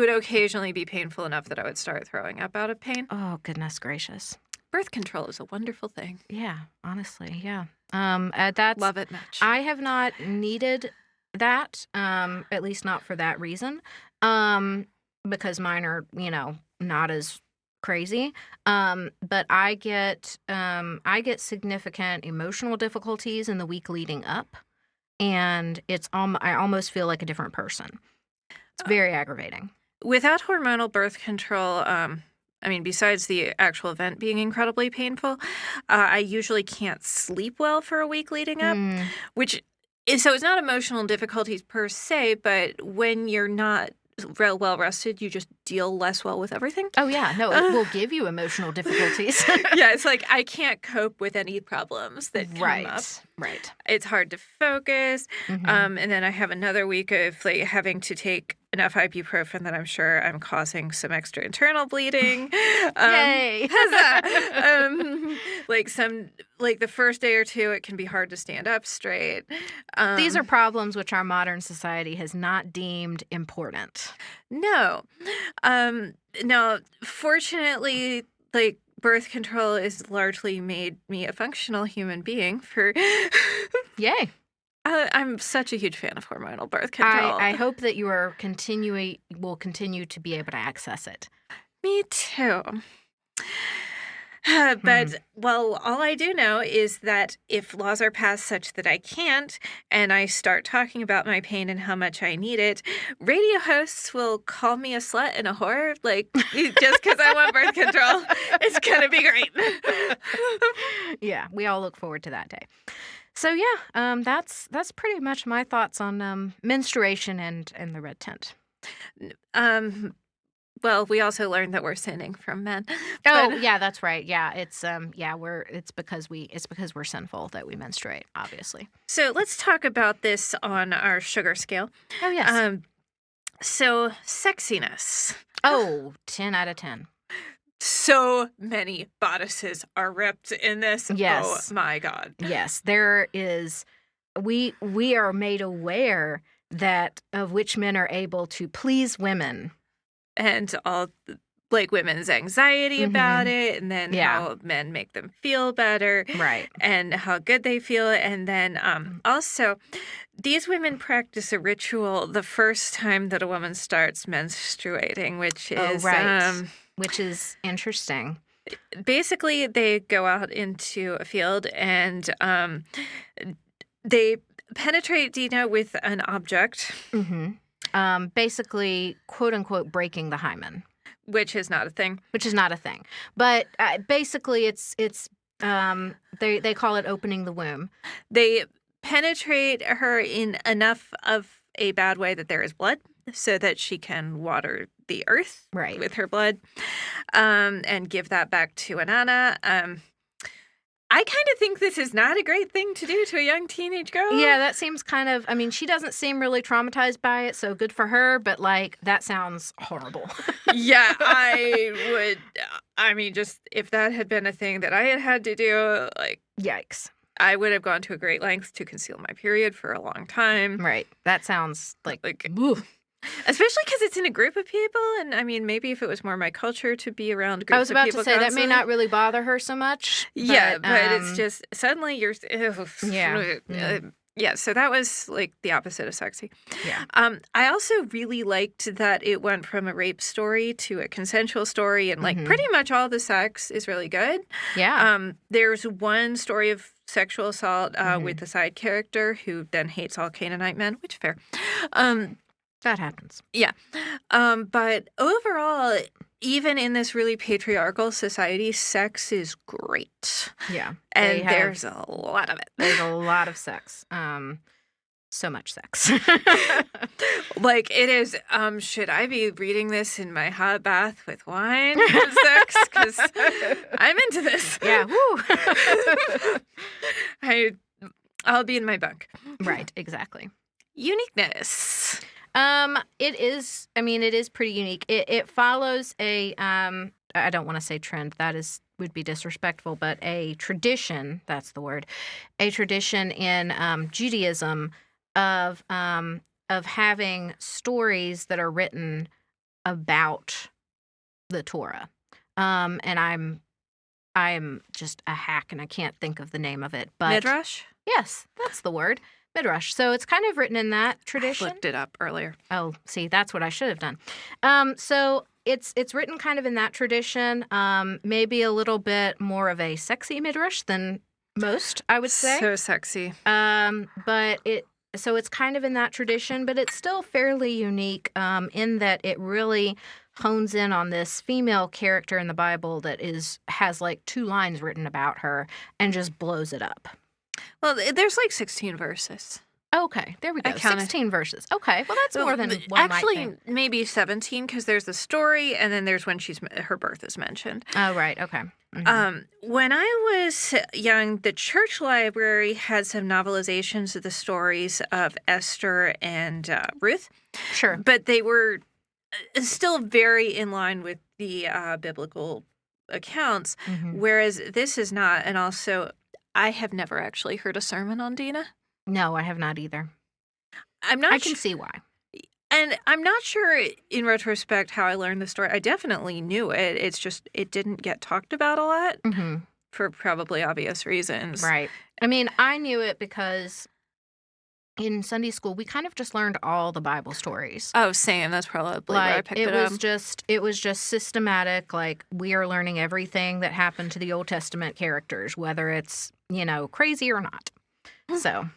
would occasionally be painful enough that I would start throwing up out of pain. Oh, goodness gracious. Birth control is a wonderful thing. Yeah, honestly, yeah. That's love it much. I have not needed that, at least not for that reason, because mine are, not as crazy. But I get significant emotional difficulties in the week leading up, and I almost feel like a different person. It's very aggravating. Without hormonal birth control, besides the actual event being incredibly painful, I usually can't sleep well for a week leading up, so it's not emotional difficulties per se, but when you're not real well rested, you just deal less well with everything. Oh, yeah. No, it will give you emotional difficulties. Yeah, it's like I can't cope with any problems that come up. Right. It's hard to focus. And then I have another week of like having to take enough ibuprofen that I'm sure I'm causing some extra internal bleeding. Yay! Like the first day or two, it can be hard to stand up straight. These are problems which our modern society has not deemed important. No. No, fortunately, like birth control has largely made me a functional human being for Yay. I'm such a huge fan of hormonal birth control. I hope that you will continue to be able to access it. Me too. But, well, all I do know is that if laws are passed such that I can't, and I start talking about my pain and how much I need it, radio hosts will call me a slut and a whore, like, just because I want birth control. It's going to be great. Yeah, we all look forward to that day. So, yeah, that's pretty much my thoughts on menstruation and the red tent. Well, we also learned that we're sinning from men. Oh, yeah, that's right. Yeah, it's because we're sinful that we menstruate, obviously. So let's talk about this on our sugar scale. Oh, yes. So sexiness. Oh, 10 out of 10. So many bodices are ripped in this. Yes. Oh my God. Yes, there is. We are made aware that of which men are able to please women. And all, like, women's anxiety about it, and then how men make them feel better. Right. And how good they feel. And then also, these women practice a ritual the first time that a woman starts menstruating, which is... which is interesting. Basically, they go out into a field and they penetrate Dina with an object. Mm-hmm. Basically, quote unquote, breaking the hymen, which is not a thing. But basically, it's they call it opening the womb. They penetrate her in enough of a bad way that there is blood. so that she can water the earth with her blood, and give that back to Anita. I kind of think this is not a great thing to do to a young teenage girl. Yeah, that seems kind of, I mean, she doesn't seem really traumatized by it, so good for her, but, like, that sounds horrible. Yeah, I mean, just if that had been a thing that I had to do, like... Yikes. I would have gone to a great length to conceal my period for a long time. Right. That sounds like especially because it's in a group of people, and I mean, maybe if it was more my culture to be around groups of people. I was about to say, that may not really bother her so much. But it's just, suddenly you're... Yeah, so that was, like, the opposite of sexy. Yeah. I also really liked that it went from a rape story to a consensual story, and, like, pretty much all the sex is really good. Yeah. There's one story of sexual assault with the side character who then hates all Canaanite men, which fair. That happens. Yeah. But overall, even in this really patriarchal society, sex is great. Yeah. And there's a lot of it. There's a lot of sex. So much sex. Like, it is, should I be reading this in my hot bath with wine and sex? Because I'm into this. Yeah. Woo. I'll be in my bunk. Right. Exactly. Uniqueness. It is pretty unique. It follows a, I don't want to say trend, would be disrespectful, but a tradition, that's the word, a tradition in, Judaism of having stories that are written about the Torah. And I'm just a hack and I can't think of the name of it, but Midrash? Yes, that's the word. Midrash. So it's kind of written in that tradition. I looked it up earlier. Oh, see, that's what I should have done. So it's written kind of in that tradition. Maybe a little bit more of a sexy midrash than most, I would say. So sexy. But it's kind of in that tradition, but it's still fairly unique in that it really hones in on this female character in the Bible that has like 2 lines written about her and just blows it up. Well, there's like 16 verses. Okay, there we go. 16 verses. Okay, well, that's more than one actually, might think. Maybe 17 because there's the story, and then there's when her birth is mentioned. Oh, right. Okay. When I was young, the church library had some novelizations of the stories of Esther and Ruth. Sure. But they were still very in line with the biblical accounts, whereas this is not. And also, I have never actually heard a sermon on Dinah. No, I have not either. I can see why. And I'm not sure in retrospect how I learned the story. I definitely knew it. It's just it didn't get talked about a lot for probably obvious reasons. Right. I mean, I knew it because in Sunday school, we kind of just learned all the Bible stories. Oh, same. That's probably where I picked it up. It was just systematic. Like, we are learning everything that happened to the Old Testament characters, whether it's, crazy or not. So.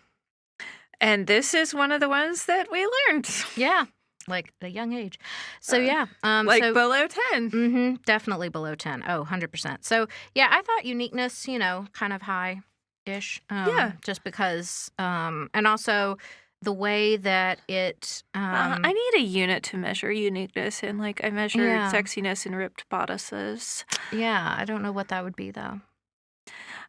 And this is one of the ones that we learned. Yeah, like at a young age. So, yeah. Below 10. Definitely below 10. Oh, 100%. So, yeah, I thought uniqueness, kind of high-ish. Yeah. Just because, and also the way that it... I need a unit to measure uniqueness in. Like, I measure sexiness in ripped bodices. Yeah, I don't know what that would be, though.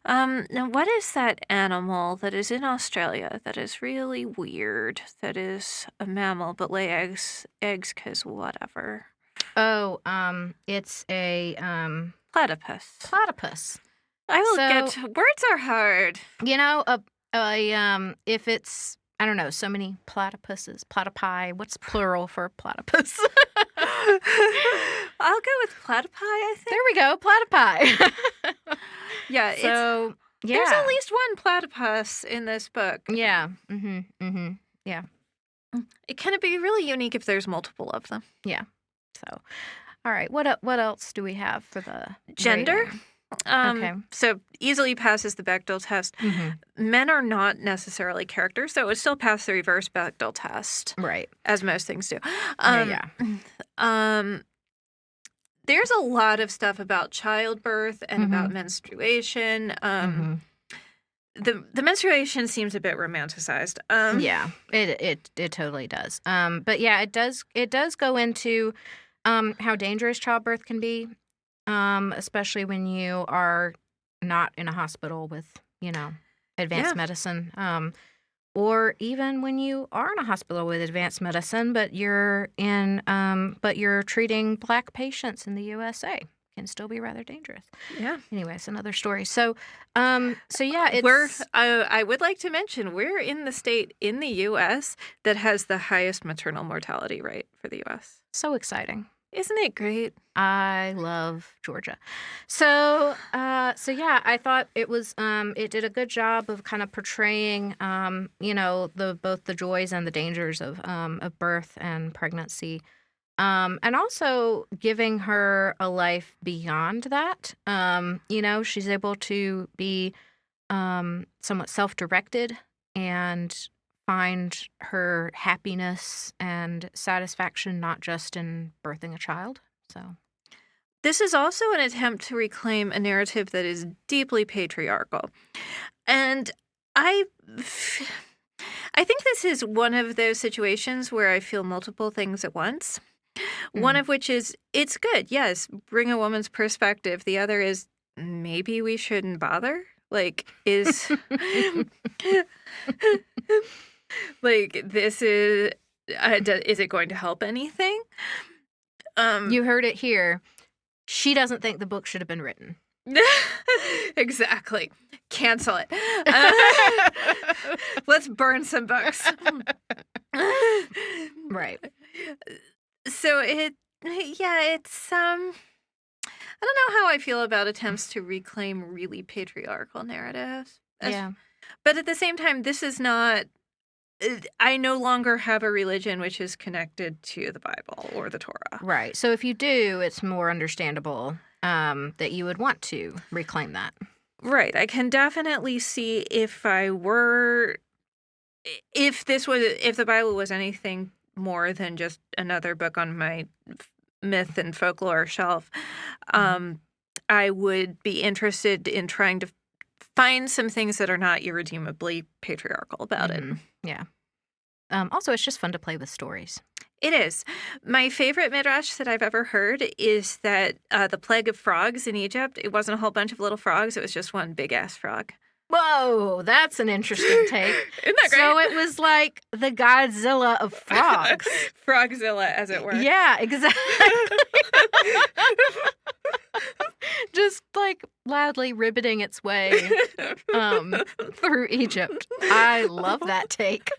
Now, what is that animal that is in Australia that is really weird, that is a mammal but lay eggs because whatever? Oh, it's a... Platypus. Platypus. I will get... Words are hard. If it's... I don't know, so many platypuses. Platypi. What's plural for platypus? I'll go with platypi, I think. There we go, platypi. Yeah, there's at least one platypus in this book. Yeah. Yeah. It can be really unique if there's multiple of them. Yeah. So, all right. What else do we have for the gender? rating? Okay. So easily passes the Bechdel test. Men are not necessarily characters, so it would still pass the reverse Bechdel test. Right. As most things do. Yeah. There's a lot of stuff about childbirth and about menstruation. the menstruation seems a bit romanticized. Yeah, it totally does. But yeah, it does go into how dangerous childbirth can be, especially when you are not in a hospital with, advanced Yeah. medicine, or even when you are in a hospital with advanced medicine, but you're treating Black patients in the USA. Can still be rather dangerous. Yeah. Anyway, it's another story. So yeah, I would like to mention we're in the state in the U.S. that has the highest maternal mortality rate for the U.S. so exciting. Isn't it great? I love Georgia. So yeah, I thought it was it did a good job of kind of portraying both the joys and the dangers of birth and pregnancy. And also giving her a life beyond that. She's able to be somewhat self-directed and find her happiness and satisfaction not just in birthing a child. So this is also an attempt to reclaim a narrative that is deeply patriarchal. And I think this is one of those situations where I feel multiple things at once. One of which is, it's good, yes, bring a woman's perspective. The other is, maybe we shouldn't bother. Is this is it going to help anything? You heard it here. She doesn't think the book should have been written. Exactly. Cancel it. Let's burn some books. Right. So it's I don't know how I feel about attempts to reclaim really patriarchal narratives. But at the same time, this is not, I no longer have a religion which is connected to the Bible or the Torah. Right. So if you do, it's more understandable that you would want to reclaim that. Right. I can definitely see if the Bible was anything more than just another book on my myth and folklore shelf, I would be interested in trying to find some things that are not irredeemably patriarchal about it. Yeah. Also, it's just fun to play with stories. It is. My favorite midrash that I've ever heard is that the plague of frogs in Egypt, it wasn't a whole bunch of little frogs, it was just one big-ass frog. Whoa, that's an interesting take. Isn't that great? So it was like the Godzilla of frogs. Frogzilla, as it were. Yeah, exactly. Just loudly ribbiting its way through Egypt. I love that take.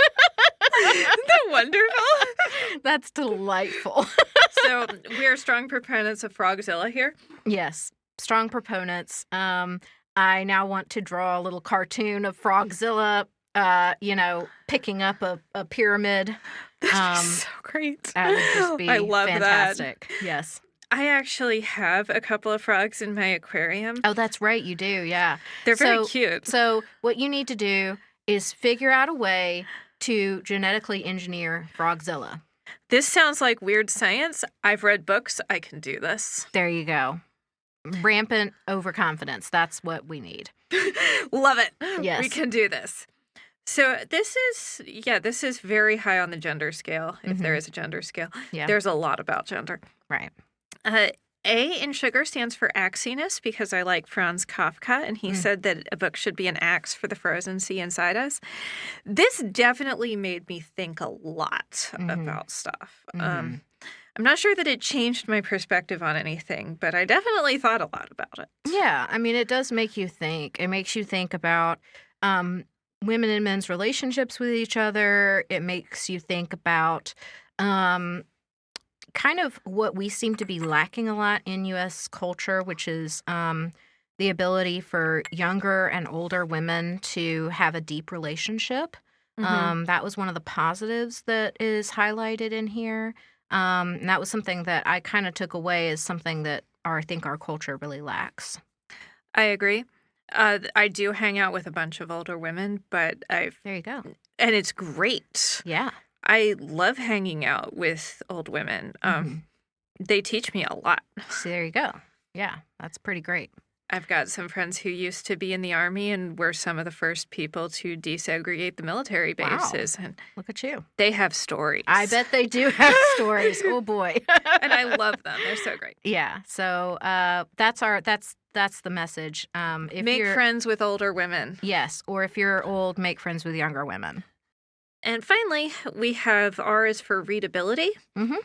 Isn't that wonderful? That's delightful. So we are strong proponents of Frogzilla here. Yes, strong proponents. I now want to draw a little cartoon of Frogzilla, picking up a pyramid. That'd be so great. That would just be I love fantastic. That. Yes. I actually have a couple of frogs in my aquarium. Oh, that's right. You do. Yeah. They're very cute. So what you need to do is figure out a way to genetically engineer Frogzilla. This sounds like weird science. I've read books. I can do this. There you go. Rampant overconfidence. That's what we need. Love it. Yes. We can do this. So this is very high on the gender scale, if there is a gender scale. Yeah. There's a lot about gender. Right. A in sugar stands for axiness because I like Franz Kafka, and he said that a book should be an axe for the frozen sea inside us. This definitely made me think a lot about stuff. I'm not sure that it changed my perspective on anything, but I definitely thought a lot about it. Yeah, I mean, it does make you think. It makes you think about women and men's relationships with each other. It makes you think about kind of what we seem to be lacking a lot in U.S. culture, which is the ability for younger and older women to have a deep relationship. That was one of the positives that is highlighted in here. And that was something that I kind of took away as something that I think our culture really lacks. I agree. I do hang out with a bunch of older women, but There you go. and it's great. Yeah. I love hanging out with old women. They teach me a lot. So there you go. Yeah, that's pretty great. I've got some friends who used to be in the Army and were some of the first people to desegregate the military bases. Wow. And look at you. They have stories. I bet they do have stories. Oh, boy. And I love them. They're so great. Yeah. So that's the message. Make friends with older women. Yes. Or if you're old, make friends with younger women. And finally, we have R is for readability. Mm-hmm.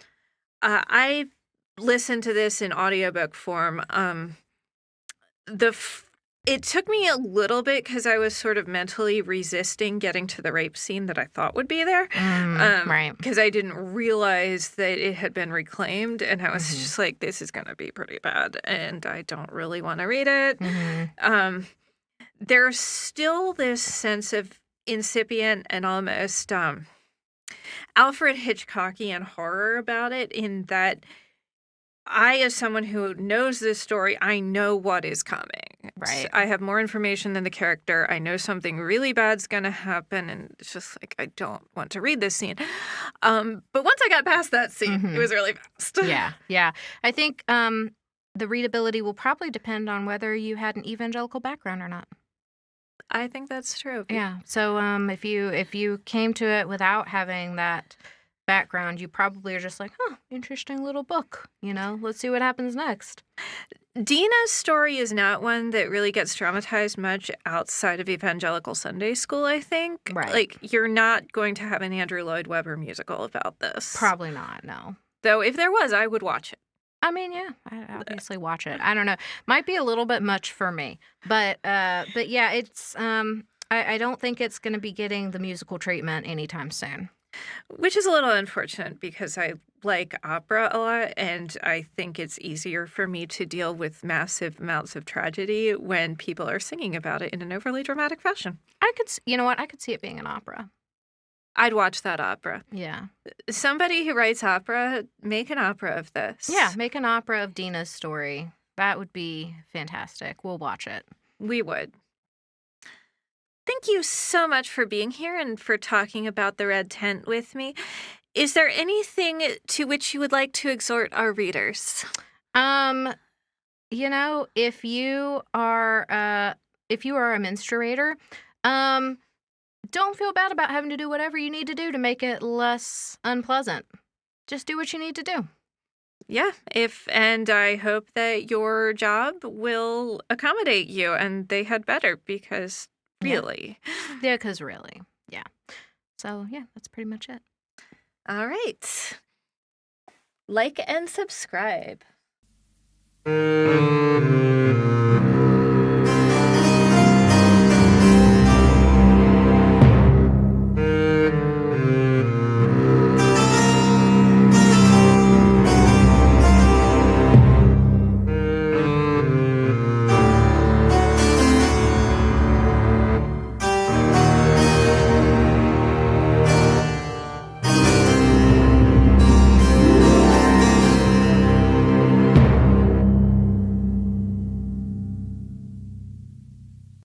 I listened to this in audiobook form. It took me a little bit because I was sort of mentally resisting getting to the rape scene that I thought would be there. Right. Because I didn't realize that it had been reclaimed. And I was just like, this is going to be pretty bad. And I don't really want to read it. Mm-hmm. There's still this sense of incipient and almost Alfred Hitchcockian horror about it, in that I, as someone who knows this story, I know what is coming. Right. I have more information than the character. I know something really bad's going to happen, and it's just like, I don't want to read this scene. But once I got past that scene, it was really fast. Yeah. I think the readability will probably depend on whether you had an evangelical background or not. I think that's true. Yeah. So if you came to it without having that background, you probably are just like, interesting little book. Let's see what happens next. Dina's story is not one that really gets dramatized much outside of evangelical Sunday school, I think. Right. Like, you're not going to have an Andrew Lloyd Webber musical about this. Probably not, no. Though if there was, I would watch it. I mean, yeah, I'd obviously watch it. I don't know. Might be a little bit much for me. But yeah, it's I don't think it's going to be getting the musical treatment anytime soon. Which is a little unfortunate because I like opera a lot, and I think it's easier for me to deal with massive amounts of tragedy when people are singing about it in an overly dramatic fashion. You know what? I could see it being an opera. I'd watch that opera. Yeah. Somebody who writes opera, make an opera of this. Yeah, make an opera of Dina's story. That would be fantastic. We'll watch it. We would. Thank you so much for being here and for talking about the Red Tent with me. Is there anything to which you would like to exhort our readers? If you are a menstruator, don't feel bad about having to do whatever you need to do to make it less unpleasant. Just do what you need to do. Yeah, and I hope that your job will accommodate you, and they had better, because really. Yeah, because really. Yeah. So, yeah, that's pretty much it. All right. Like and subscribe.